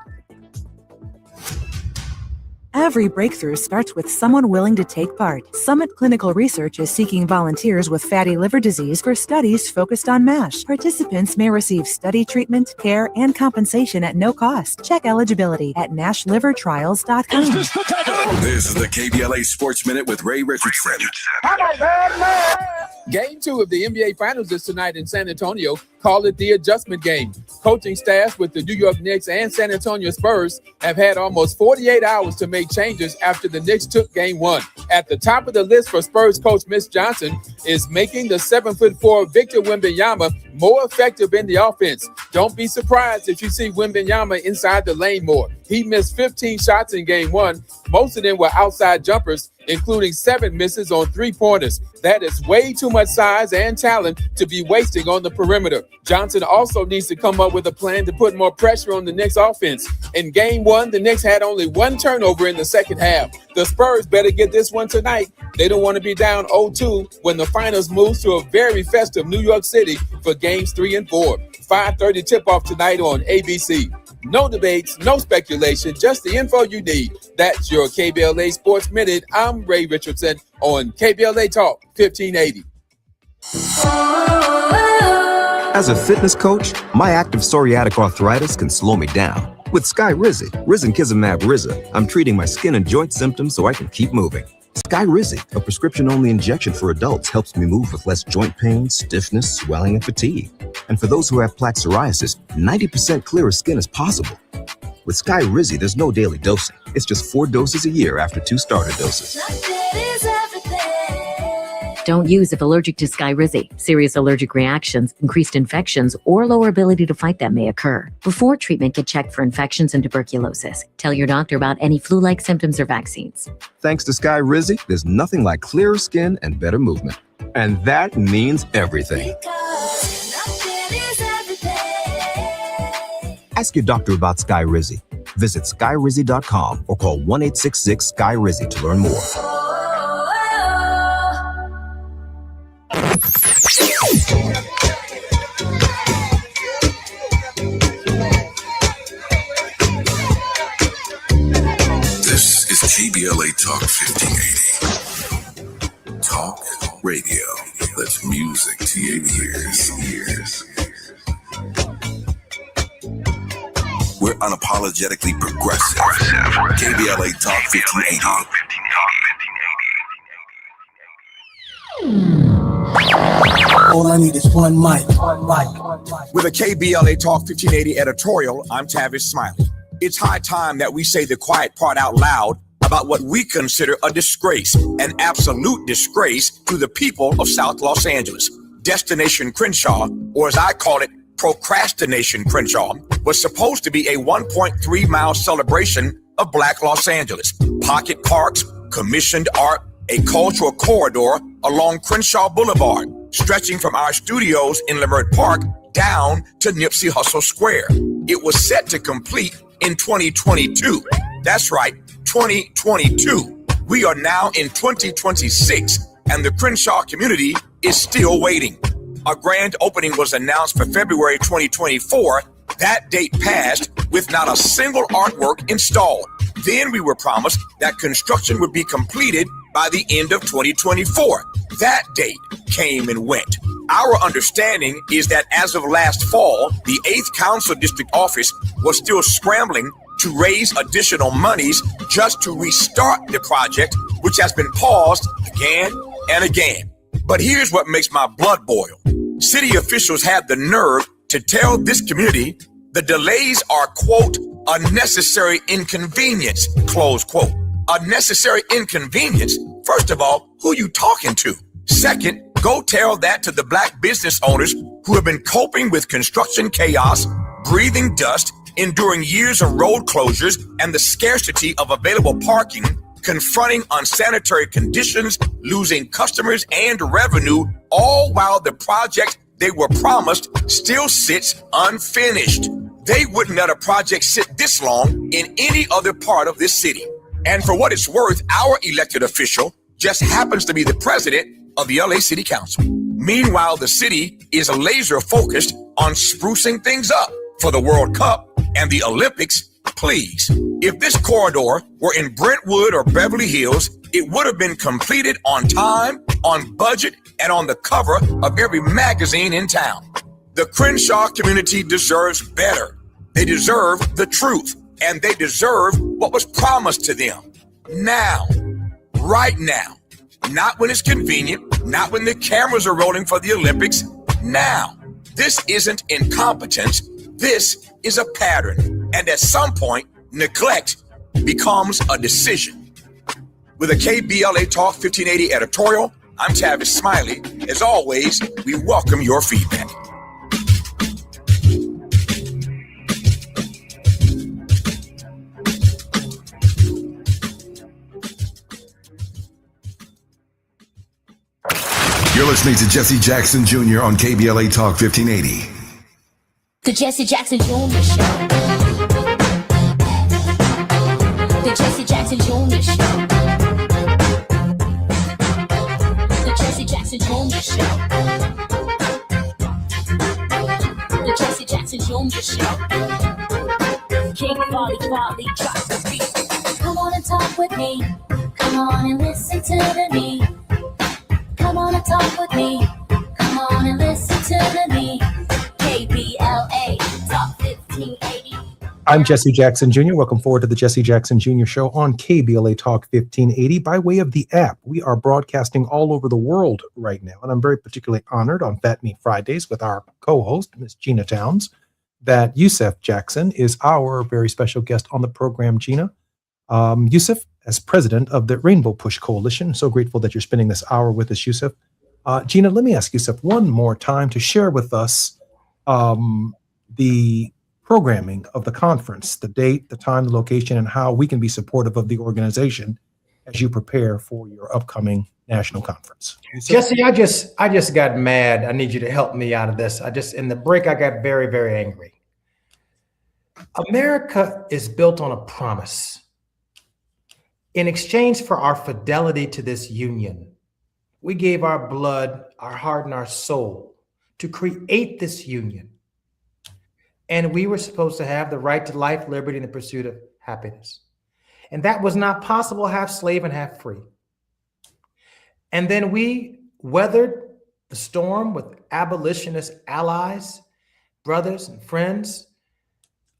Every breakthrough starts with someone willing to take part. Summit Clinical Research is seeking volunteers with fatty liver disease for studies focused on MASH. Participants may receive study treatment, care, and compensation at no cost. Check eligibility at NASHlivertrials.com. This is the KBLA Sports Minute with Ray Richardson. Game 2 of the NBA Finals is tonight in San Antonio. Call it the adjustment game. Coaching staffs with the New York Knicks and San Antonio Spurs have had almost 48 hours to make changes after the Knicks took Game 1. At the top of the list for Spurs coach Mitch Johnson is making the 7'4" Victor Wembanyama more effective in the offense. Don't be surprised if you see Wembanyama inside the lane more. He missed 15 shots in Game 1. Most of them were outside jumpers, including 7 misses on 3-pointers. That is way too much size and talent to be wasting on the perimeter. Johnson also needs to come up with a plan to put more pressure on the Knicks offense. In game one, the Knicks had only one turnover in the second half. The Spurs better get this one tonight. They don't want to be down 0-2 when the finals moves to a very festive New York City for games 3 and 4. 5:30 tip-off tonight on ABC. No debates, no speculation, just the info you need. That's your KBLA Sports Minute. I'm Ray Richardson on KBLA Talk 1580. As a fitness coach, my active psoriatic arthritis can slow me down. With Skyrizi, Risankizumab Riza, I'm treating my skin and joint symptoms so I can keep moving. Skyrizi, a prescription-only injection for adults, helps me move with less joint pain, stiffness, swelling, and fatigue. And for those who have plaque psoriasis, 90% clearer skin is possible. With Skyrizi, there's no daily dosing. It's just 4 doses a year after 2 starter doses. Don't use if allergic to Skyrizi. Serious allergic reactions, increased infections, or lower ability to fight them may occur. Before treatment, get checked for infections and tuberculosis. Tell your doctor about any flu-like symptoms or vaccines. Thanks to Skyrizi, there's nothing like clearer skin and better movement. And that means everything. Ask your doctor about Skyrizi. Visit skyrizi.com or call 1-866-SKY-RIZI to learn more. This is KBLA Talk 1580. Talk radio. That's music to your ears. We're unapologetically progressive. KBLA Talk 1580. All I need is one mic. With a KBLA Talk 1580 editorial, I'm Tavis Smiley. It's high time that we say the quiet part out loud about what we consider a disgrace, an absolute disgrace to the people of South Los Angeles. Destination Crenshaw, or as I call it, Procrastination Crenshaw, was supposed to be a 1.3-mile celebration of Black Los Angeles. Pocket parks, commissioned art, a cultural corridor along Crenshaw Boulevard, stretching from our studios in Leimert Park down to Nipsey Hussle Square. It was set to complete in 2022. That's right, 2022. We are now in 2026, and the Crenshaw community is still waiting. A grand opening was announced for February 2024. That date passed with not a single artwork installed. Then we were promised that construction would be completed by the end of 2024. That date came and went. Our understanding is that as of last fall, the 8th Council District Office was still scrambling to raise additional monies just to restart the project, which has been paused again and again. But here's what makes my blood boil. City officials had the nerve to tell this community the delays are, quote, a necessary inconvenience, close quote. A necessary inconvenience? First of all, who are you talking to? Second, go tell that to the Black business owners who have been coping with construction chaos, breathing dust, enduring years of road closures and the scarcity of available parking, confronting unsanitary conditions, losing customers and revenue, all while the project they were promised still sits unfinished. They wouldn't let a project sit this long in any other part of this city. And for what it's worth, our elected official just happens to be the president of the LA City Council. Meanwhile, the city is laser focused on sprucing things up for the World Cup and the Olympics. Please, if this corridor were in Brentwood or Beverly Hills, it would have been completed on time, on budget, and on the cover of every magazine in town. The Crenshaw community deserves better. They deserve the truth, and they deserve what was promised to them. Now, right now, not when it's convenient, not when the cameras are rolling for the Olympics. Now, this isn't incompetence. This is a pattern. And at some point, neglect becomes a decision. With a KBLA Talk 1580 editorial, I'm Tavis Smiley. As always, we welcome your feedback. You're listening to Jesse Jackson Jr. on KBLA Talk 1580. The Jesse Jackson Jr. Show. The Jesse Jackson Jr. Show. The Jesse Jackson Jr. Show. The Jesse Jackson Jr. Show. King Folly, drop the beat. Come on and talk with me. Come on and listen to me. Come on and talk with me. Come on and listen to me. KBLA Talk 1580. I'm Jesse Jackson Jr. Welcome forward to the Jesse Jackson Jr. Show on KBLA Talk 1580 by way of the app. We are broadcasting all over the world right now, and I'm very particularly honored on Fat Meat Fridays with our co-host, Ms. Gina Towns, that Yusef Jackson is our very special guest on the program. Gina, Yusef, as president of the Rainbow Push Coalition, so grateful that you're spending this hour with us, Yusef. Gina, let me ask Yusef one more time to share with us the programming of the conference, the date, the time, the location, and how we can be supportive of the organization as you prepare for your upcoming national conference. Jesse, I just got mad. I need you to help me out of this. In the break, I got very, very angry. America is built on a promise. In exchange for our fidelity to this union, we gave our blood, our heart, and our soul to create this union. And we were supposed to have the right to life, liberty, and the pursuit of happiness. And that was not possible, half slave and half free. And then we weathered the storm with abolitionist allies, brothers and friends,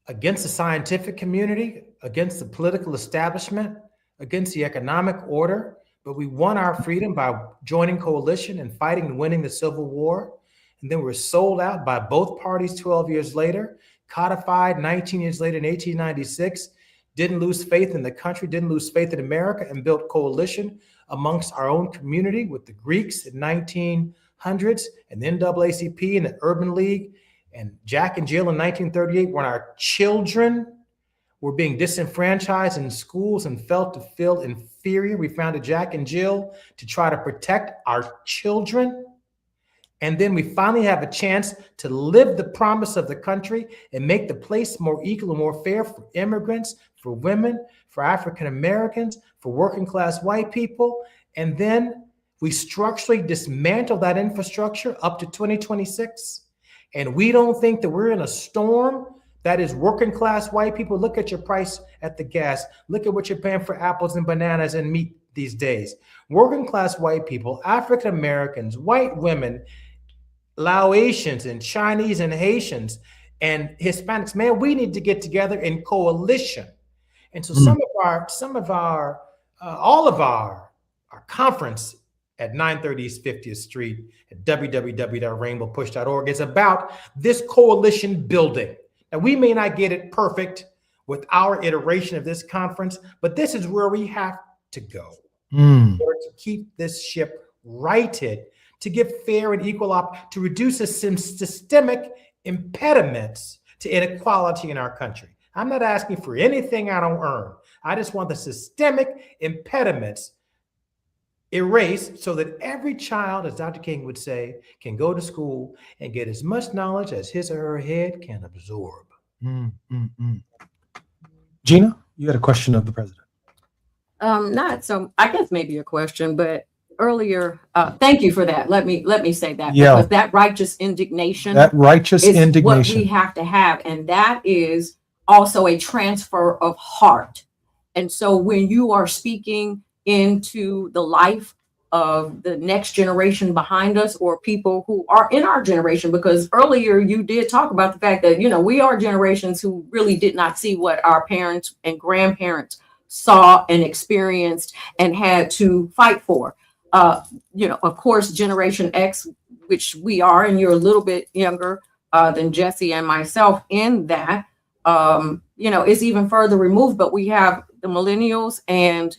against the scientific community, against the political establishment, against the economic order. But we won our freedom by joining coalition and fighting and winning the Civil War. And then we were sold out by both parties 12 years later, codified 19 years later in 1896, didn't lose faith in the country, didn't lose faith in America, and built coalition amongst our own community with the Greeks in 1900s and the NAACP and the Urban League and Jack and Jill in 1938 when our children were being disenfranchised in schools and felt to feel inferior. We founded Jack and Jill to try to protect our children. And then we finally have a chance to live the promise of the country and make the place more equal and more fair for immigrants, for women, for African Americans, for working class white people. And then we structurally dismantle that infrastructure up to 2026. And we don't think that we're in a storm that is working class white people. Look at your price at the gas. Look at what you're paying for apples and bananas and meat these days. Working class white people, African Americans, white women, Laotians and Chinese and Haitians and Hispanics, man, we need to get together in coalition. And so all of our conference at 930 East 50th Street at www.rainbowpush.org is about this coalition building. Now, we may not get it perfect with our iteration of this conference, but this is where we have to go in order to keep this ship righted, to give fair and equal to reduce some systemic impediments to inequality in our country. I'm not asking for anything I don't earn. I just want the systemic impediments erased so that every child, as Dr. King would say, can go to school and get as much knowledge as his or her head can absorb. Gina, you had a question of the president. Not so, I guess maybe a question, but earlier, thank you for that. Let me say that, because that righteous indignation is what we have to have. And that is also a transfer of heart. And so when you are speaking into the life of the next generation behind us, or people who are in our generation, because earlier you did talk about the fact that, we are generations who really did not see what our parents and grandparents saw and experienced and had to fight for. Of course, Generation X, which we are, and you're a little bit younger than Jesse and myself in that, it's even further removed, but we have the millennials and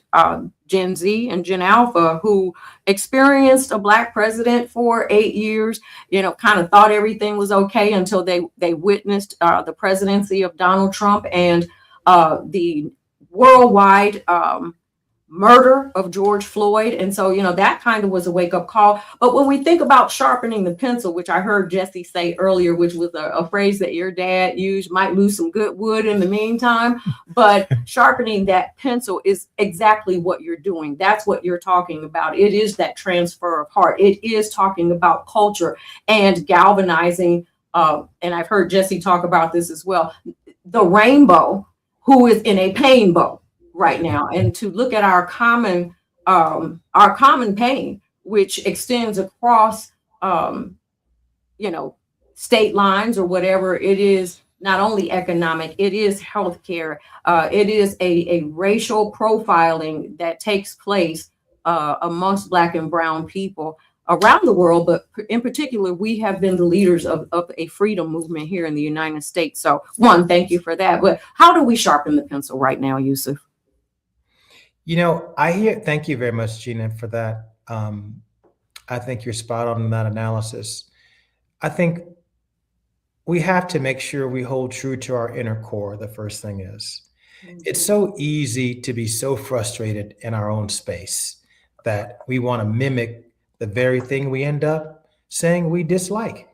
Gen Z and Gen Alpha who experienced a Black president for 8 years, kind of thought everything was okay until they witnessed the presidency of Donald Trump and the worldwide murder of George Floyd. And so, that kind of was a wake up call. But when we think about sharpening the pencil, which I heard Jesse say earlier, which was a phrase that your dad used, might lose some good wood in the meantime, but sharpening that pencil is exactly what you're doing. That's what you're talking about. It is that transfer of heart. It is talking about culture and galvanizing. And I've heard Jesse talk about this as well, the rainbow who is in a pain bow right now, and to look at our common pain, which extends across, state lines or whatever. It is not only economic, it is healthcare. It is a racial profiling that takes place amongst Black and brown people around the world, but in particular, we have been the leaders of a freedom movement here in the United States. So, one, thank you for that. But how do we sharpen the pencil right now, Yusuf? Thank you very much, Gina, for that. I think you're spot on in that analysis. I think we have to make sure we hold true to our inner core. The first thing is, it's so easy to be so frustrated in our own space that we want to mimic the very thing we end up saying we dislike.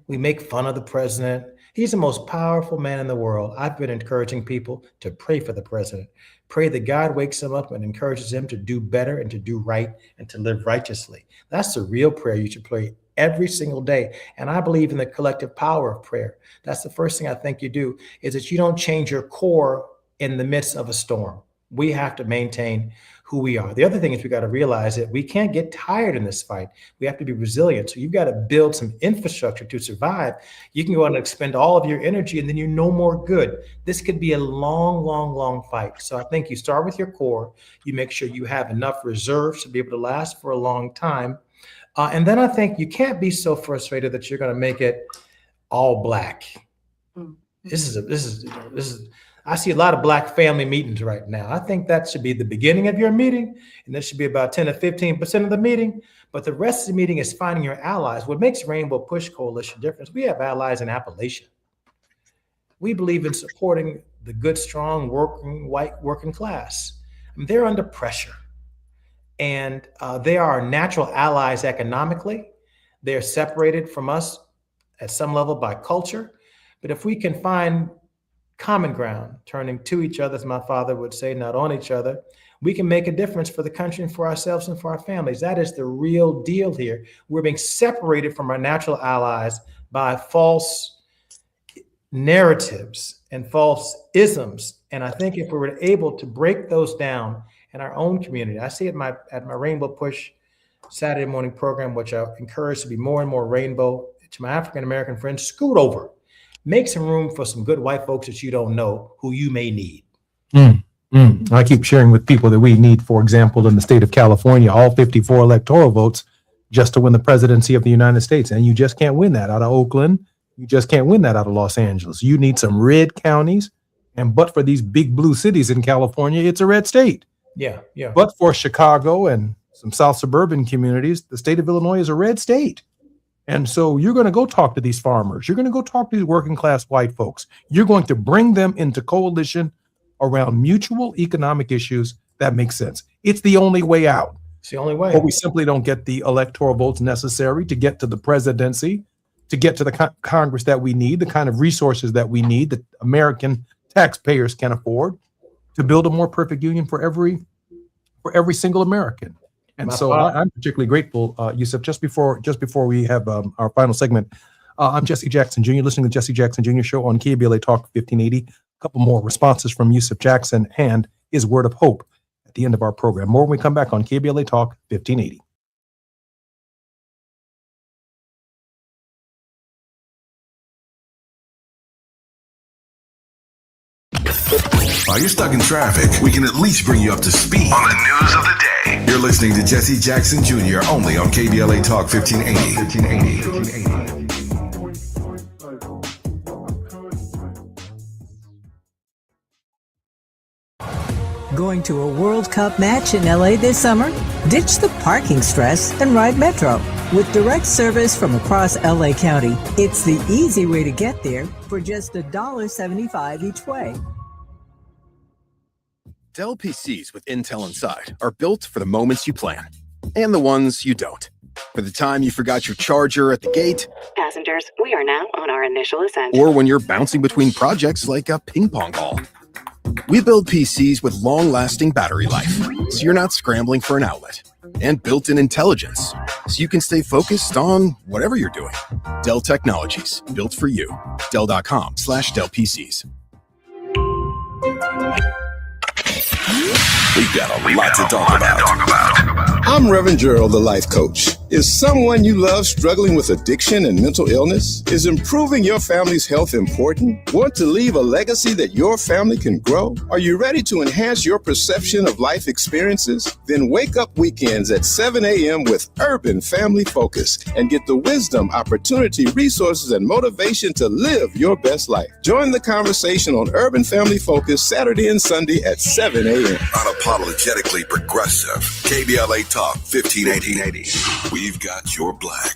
We make fun of the president. He's the most powerful man in the world. I've been encouraging people to pray for the president. Pray that God wakes him up and encourages him to do better and to do right and to live righteously. That's the real prayer you should pray every single day. And I believe in the collective power of prayer. That's the first thing I think you do, is that you don't change your core in the midst of a storm. We have to maintain who we are. The other thing is we got to realize that we can't get tired in this fight. We have to be resilient. So you've got to build some infrastructure to survive. You can go out and expend all of your energy and then you're no more good. This could be a long, long, long fight. So I think you start with your core. You make sure you have enough reserves to be able to last for a long time. And then I think you can't be so frustrated that you're going to make it all Black. This is I see a lot of Black family meetings right now. I think that should be the beginning of your meeting, and that should be about 10 to 15% of the meeting. But the rest of the meeting is finding your allies. What makes Rainbow Push Coalition different? We have allies in Appalachia. We believe in supporting the good, strong, white working class. I mean, they're under pressure, and they are our natural allies economically. They're separated from us at some level by culture. But if we can find common ground, turning to each other, as my father would say, not on each other, we can make a difference for the country and for ourselves and for our families. That is the real deal here. We're being separated from our natural allies by false narratives and false isms. And I think if we were able to break those down in our own community, I see it at my Rainbow Push Saturday morning program, which I encourage to be more and more rainbow. To my African-American friends, scoot over. Make some room for some good white folks that you don't know who you may need. I keep sharing with people that we need, for example, in the state of California, all 54 electoral votes just to win the presidency of the United States. And you just can't win that out of Oakland. You just can't win that out of Los Angeles. You need some red counties. And but for these big blue cities in California, it's a red state. Yeah. But for Chicago and some South suburban communities, the state of Illinois is a red state. And so you're going to go talk to these farmers. You're going to go talk to these working class white folks. You're going to bring them into coalition around mutual economic issues that make sense. It's the only way out. It's the only way. Or we simply don't get the electoral votes necessary to get to the presidency, to get to the Congress that we need, the kind of resources that we need that American taxpayers can afford to build a more perfect union for every single American. And so I'm particularly grateful, Yusuf. Just before we have our final segment, I'm Jesse Jackson Jr., listening to the Jesse Jackson Jr. Show on KBLA Talk 1580. A couple more responses from Yusuf Jackson and his word of hope at the end of our program. More when we come back on KBLA Talk 1580. While you're stuck in traffic, we can at least bring you up to speed on the news of the day. You're listening to Jesse Jackson Jr. only on KBLA Talk 1580. Going to a World Cup match in LA this summer? Ditch the parking stress and ride Metro. With direct service from across LA County, it's the easy way to get there for just $1.75 each way. Dell PCs with Intel inside are built for the moments you plan and the ones you don't. For the time you forgot your charger at the gate, Passengers, we are now on our initial ascent. or when you're bouncing between projects like a ping pong ball. We build PCs with long-lasting battery life, so you're not scrambling for an outlet. And built-in intelligence, so you can stay focused on whatever you're doing. Dell Technologies, built for you. Dell.com/Dell PCs. We've got a lot to talk about. I'm Reverend Gerald, the life coach. Is someone you love struggling with addiction and mental illness? Is improving your family's health important? Want to leave a legacy that your family can grow? Are you ready to enhance your perception of life experiences? Then wake up weekends at 7 a.m. with Urban Family Focus and get the wisdom, opportunity, resources, and motivation to live your best life. Join the conversation on Urban Family Focus Saturday and Sunday at 7 a.m. Unapologetically progressive. KBLA Talk 1580. We've got your black.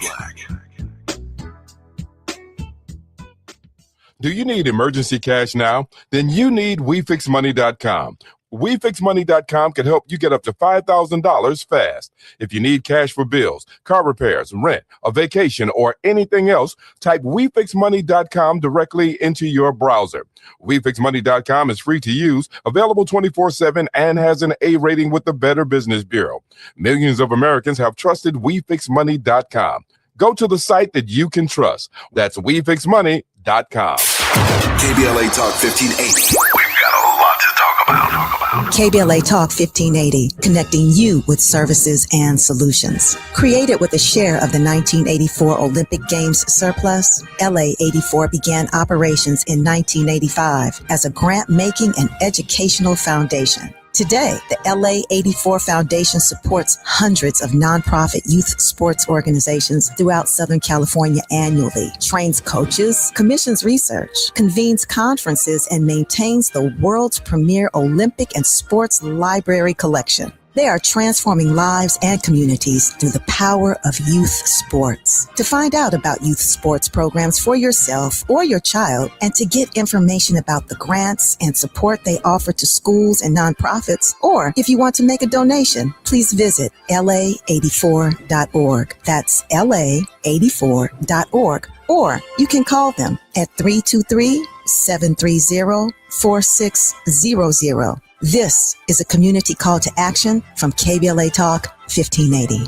Do you need emergency cash now? Then you need WeFixMoney.com. WeFixMoney.com can help you get up to $5,000 fast. If you need cash for bills, car repairs, rent, a vacation, or anything else, type WeFixMoney.com directly into your browser. WeFixMoney.com is free to use, available 24/7, and has an A rating with the Better Business Bureau. Millions of Americans have trusted WeFixMoney.com. Go to the site that you can trust. That's WeFixMoney.com. KBLA Talk 1580. We've got a lot to talk about. KBLA Talk 1580, connecting you with services and solutions. Created with a share of the 1984 Olympic Games surplus, LA 84 began operations in 1985 as a grant-making and educational foundation. Today, the LA 84 Foundation supports hundreds of nonprofit youth sports organizations throughout Southern California annually, trains coaches, commissions research, convenes conferences, and maintains the world's premier Olympic and sports library collection. They are transforming lives and communities through the power of youth sports. To find out about youth sports programs for yourself or your child, and to get information about the grants and support they offer to schools and nonprofits, or if you want to make a donation, please visit la84.org. That's la84.org. Or you can call them at 323-730-4600. This is a community call to action from KBLA Talk 1580.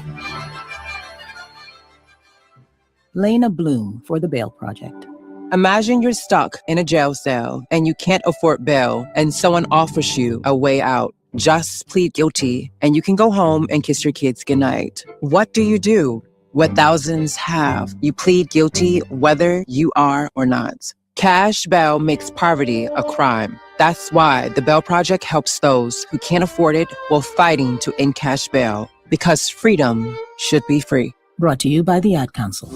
Lena Bloom for the Bail Project. Imagine you're stuck in a jail cell and you can't afford bail and someone offers you a way out. Just plead guilty and you can go home and kiss your kids goodnight. What do? What thousands have. You plead guilty whether you are or not. Cash bail makes poverty a crime. That's why the Bail Project helps those who can't afford it while fighting to end cash bail, because freedom should be free. Brought to you by the Ad Council.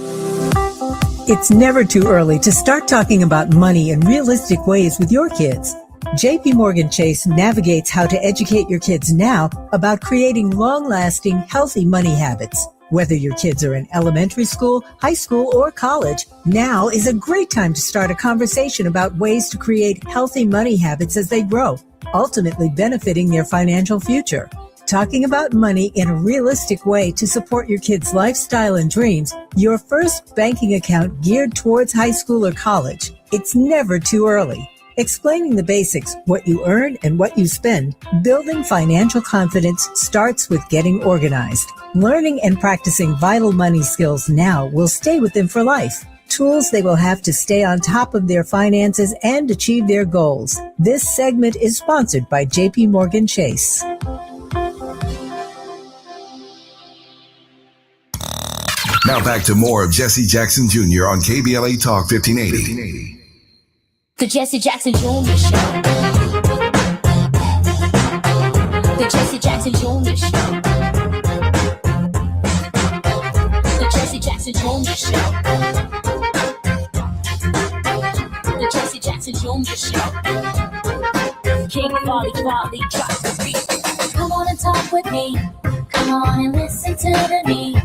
It's never too early to start talking about money in realistic ways with your kids. JP Morgan Chase navigates how to educate your kids now about creating long-lasting, healthy money habits. Whether your kids are in elementary school, high school, or college, now is a great time to start a conversation about ways to create healthy money habits as they grow, ultimately benefiting their financial future. Talking about money in a realistic way to support your kids' lifestyle and dreams, your first banking account geared towards high school or college. It's never too early. Explaining the basics, what you earn and what you spend, building financial confidence starts with getting organized. Learning and practicing vital money skills now will stay with them for life. Tools they will have to stay on top of their finances and achieve their goals. This segment is sponsored by JP Morgan Chase. Now back to more of Jesse Jackson Jr. on KBLA Talk 1580. The Jesse Jackson Jr. Show. The Jesse Jackson Jr. Show. The Jesse Jackson Jr. Show. The Jesse Jackson Jr. Show. King Volley, drop the beat. Come on and talk with me. Come on and listen to me.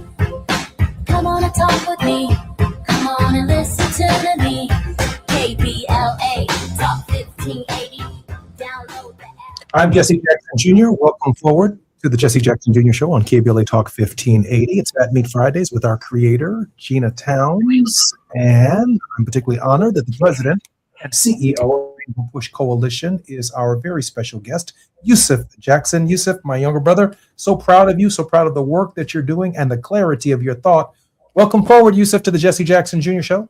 Come on and talk with me. Come on and listen to me. KBLA Talk 1580. Download the app. I'm Jesse Jackson Jr. Welcome forward to the Jesse Jackson Jr. Show on KBLA Talk 1580. It's Fat Meat Fridays with our creator, Gina Towns. And I'm particularly honored that the president and CEO of Rainbow Push Coalition is our very special guest, Yusuf Jackson. Yusuf, my younger brother, so proud of you, so proud of the work that you're doing and the clarity of your thought. Welcome forward, Yusuf, to the Jesse Jackson Jr. Show.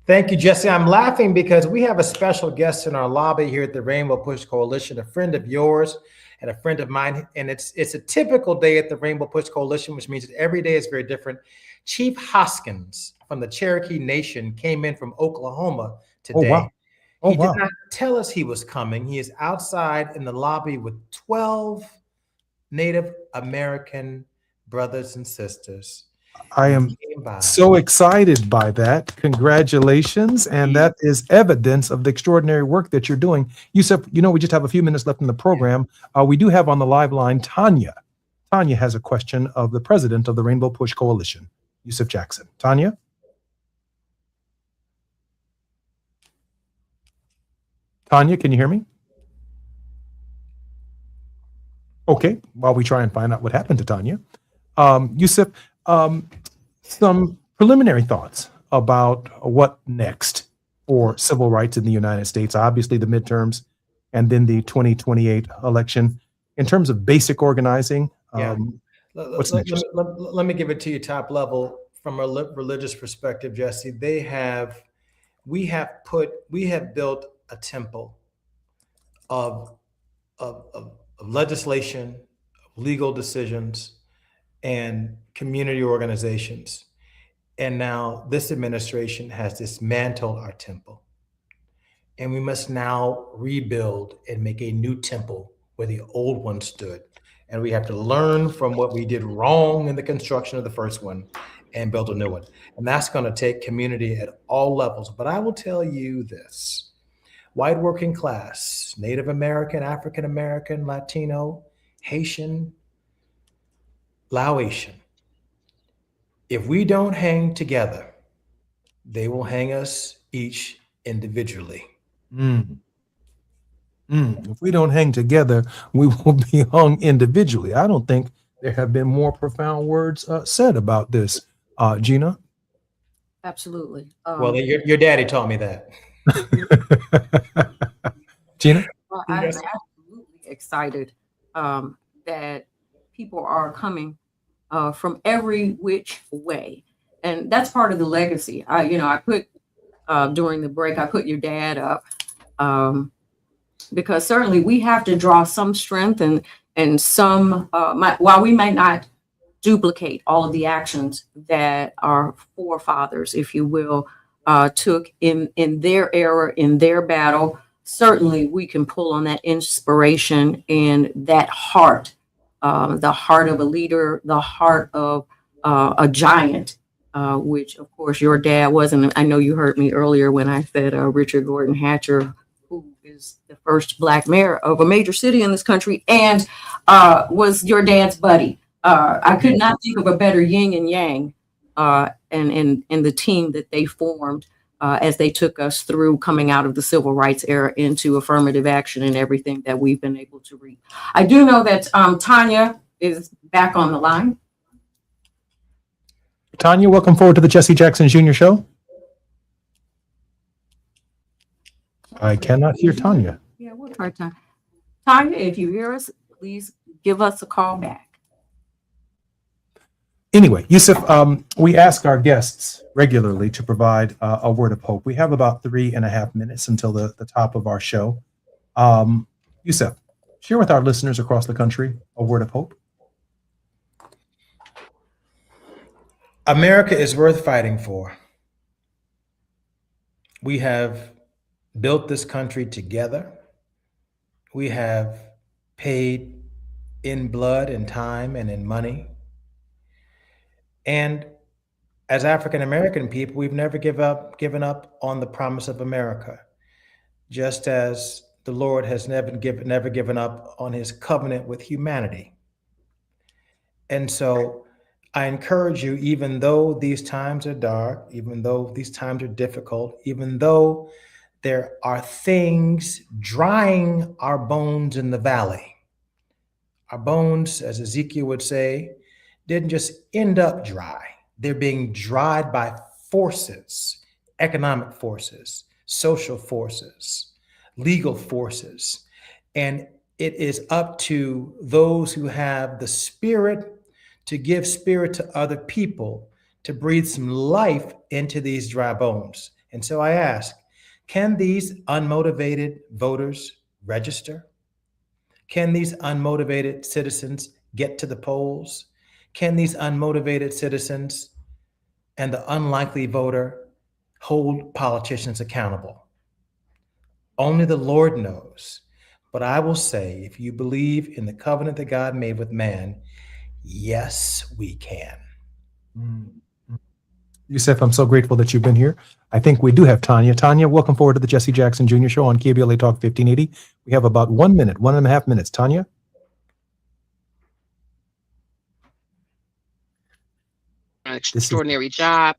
Thank you, Jesse. I'm laughing because we have a special guest in our lobby here at the Rainbow Push Coalition, a friend of yours and a friend of mine. And it's a typical day at the Rainbow Push Coalition, which means that every day is very different. Chief Hoskins from the Cherokee Nation came in from Oklahoma today. Oh, wow. Oh, he wow. did not tell us he was coming. He is outside in the lobby with 12 Native American brothers and sisters. I am so excited by that. Congratulations. And that is evidence of the extraordinary work that you're doing. Yusuf, you know, we just have a few minutes left in the program. We do have on the live line Tanya. Tanya has a question of the president of the Rainbow Push Coalition, Yusuf Jackson. Tanya? Tanya, can you hear me? Okay, while we try and find out what happened to Tanya. Yusuf, some preliminary thoughts about what next for civil rights in the United States, obviously the midterms and then the 2028 election. In terms of basic organizing, what's next? Let me give it to you top level from a religious perspective, Jesse. We have built a temple of legislation, of legal decisions, and community organizations. And now this administration has dismantled our temple. And we must now rebuild and make a new temple where the old one stood. And we have to learn from what we did wrong in the construction of the first one and build a new one. And that's going to take community at all levels. But I will tell you this: white working class, Native American, African American, Latino, Haitian, Laotian, if we don't hang together, they will hang us each individually. If we don't hang together, we will be hung individually. I don't think there have been more profound words said about this. Gina? Absolutely. Well, your daddy taught me that. Gina? Well, I'm absolutely excited that people are coming from every which way. And that's part of the legacy. I put during the break, I put your dad up because certainly we have to draw some strength and some, while we may not duplicate all of the actions that our forefathers, if you will, took in their era, in their battle, certainly we can pull on that inspiration and that heart, the heart of a leader, the heart of a giant, which of course your dad wasn't. I know you heard me earlier when I said Richard Gordon Hatcher, who is the first Black mayor of a major city in this country and was your dad's buddy. I could not think of a better yin and yang and the team that they formed as they took us through coming out of the civil rights era into affirmative action and everything that we've been able to reach. I do know that Tanya is back on the line. Tanya, welcome forward to the Jesse Jackson Jr. Show. I cannot hear Tanya. Yeah, we'll try Tanya. Tanya, if you hear us, please give us a call back. Anyway, Yusuf, we ask our guests regularly to provide a word of hope. We have about 3.5 minutes until the top of our show. Yusuf, share with our listeners across the country a word of hope. America is worth fighting for. We have built this country together. We have paid in blood and time and in money. And as African American people, we've never given up on the promise of America, just as the Lord has never given up on his covenant with humanity. And so I encourage you, even though these times are dark, even though these times are difficult, even though there are things drying our bones in the valley. Our bones, as Ezekiel would say, didn't just end up dry. They're being dried by forces, economic forces, social forces, legal forces. And it is up to those who have the spirit to give spirit to other people to breathe some life into these dry bones. And so I ask, can these unmotivated voters register? Can these unmotivated citizens get to the polls? Can these unmotivated citizens and the unlikely voter hold politicians accountable? Only the Lord knows. But I will say, if you believe in the covenant that God made with man, yes, we can. Yusef, I'm so grateful that you've been here. I think we do have Tanya. Tanya, welcome forward to the Jesse Jackson Jr. Show on KBLA Talk 1580. We have about 1 minute, 1.5 minutes. Tanya? Extraordinary job.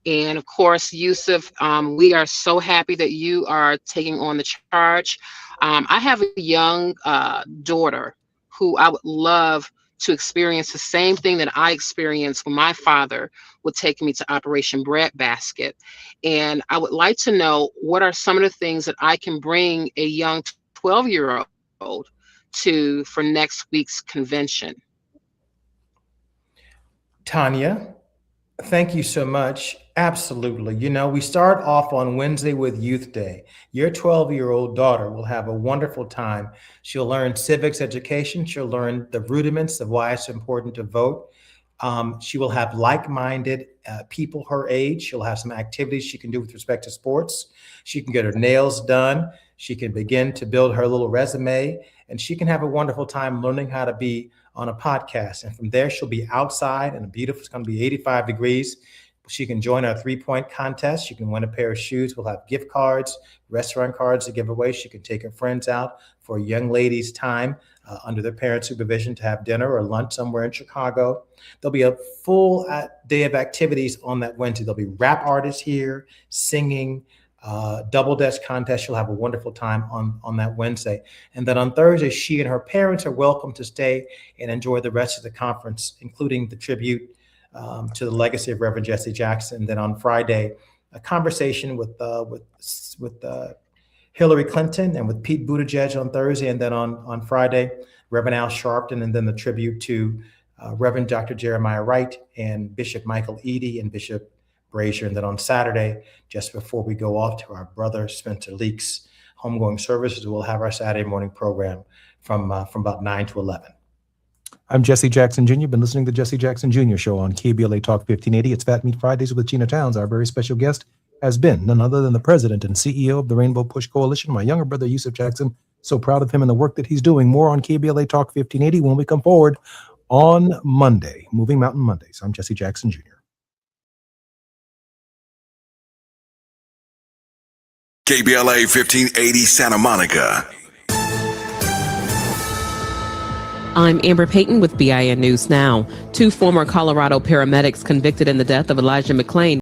And of course, Yusuf, we are so happy that you are taking on the charge. I have a young daughter who I would love to experience the same thing that I experienced when my father would take me to Operation Breadbasket. And I would like to know, what are some of the things that I can bring a young 12-year-old to for next week's convention? Tanya, thank you so much. Absolutely. You know, we start off on Wednesday with Youth Day. Your 12-year-old daughter will have a wonderful time. She'll learn civics education. She'll learn the rudiments of why it's important to vote. She will have like-minded people her age. She'll have some activities she can do with respect to sports. She can get her nails done. She can begin to build her little resume, and she can have a wonderful time learning how to be on a podcast. And from there, she'll be outside in a beautiful, it's going to be 85 degrees. She can join our 3-point contest. She can win a pair of shoes. We'll have gift cards, restaurant cards to give away. She can take her friends out for a young lady's time under their parents' supervision to have dinner or lunch somewhere in Chicago. There'll be a full day of activities on that Wednesday. There'll be rap artists here singing, double desk contest. She'll have a wonderful time on that Wednesday. And then on Thursday, she and her parents are welcome to stay and enjoy the rest of the conference, including the tribute to the legacy of Reverend Jesse Jackson. And then on Friday, a conversation with Hillary Clinton and with Pete Buttigieg on Thursday. And then on Friday, Reverend Al Sharpton, and then the tribute to Reverend Dr. Jeremiah Wright and Bishop Michael Eady and Bishop Brazier. And then on Saturday, just before we go off to our brother Spencer Leaks homegoing services, we'll have our Saturday morning program from about 9 to 11. I'm Jesse Jackson Jr. Been listening to the Jesse Jackson Jr. Show on KBLA Talk 1580. It's Fat Meat Fridays with Gina Towns. Our very special guest has been none other than the president and CEO of the Rainbow Push Coalition, my younger brother, Yusef Jackson. So proud of him and the work that he's doing. More on KBLA Talk 1580 when we come forward on Monday, Moving Mountain Mondays. I'm Jesse Jackson Jr. KBLA 1580 Santa Monica. I'm Amber Payton with BIN News Now. 2 former Colorado paramedics convicted in the death of Elijah McClain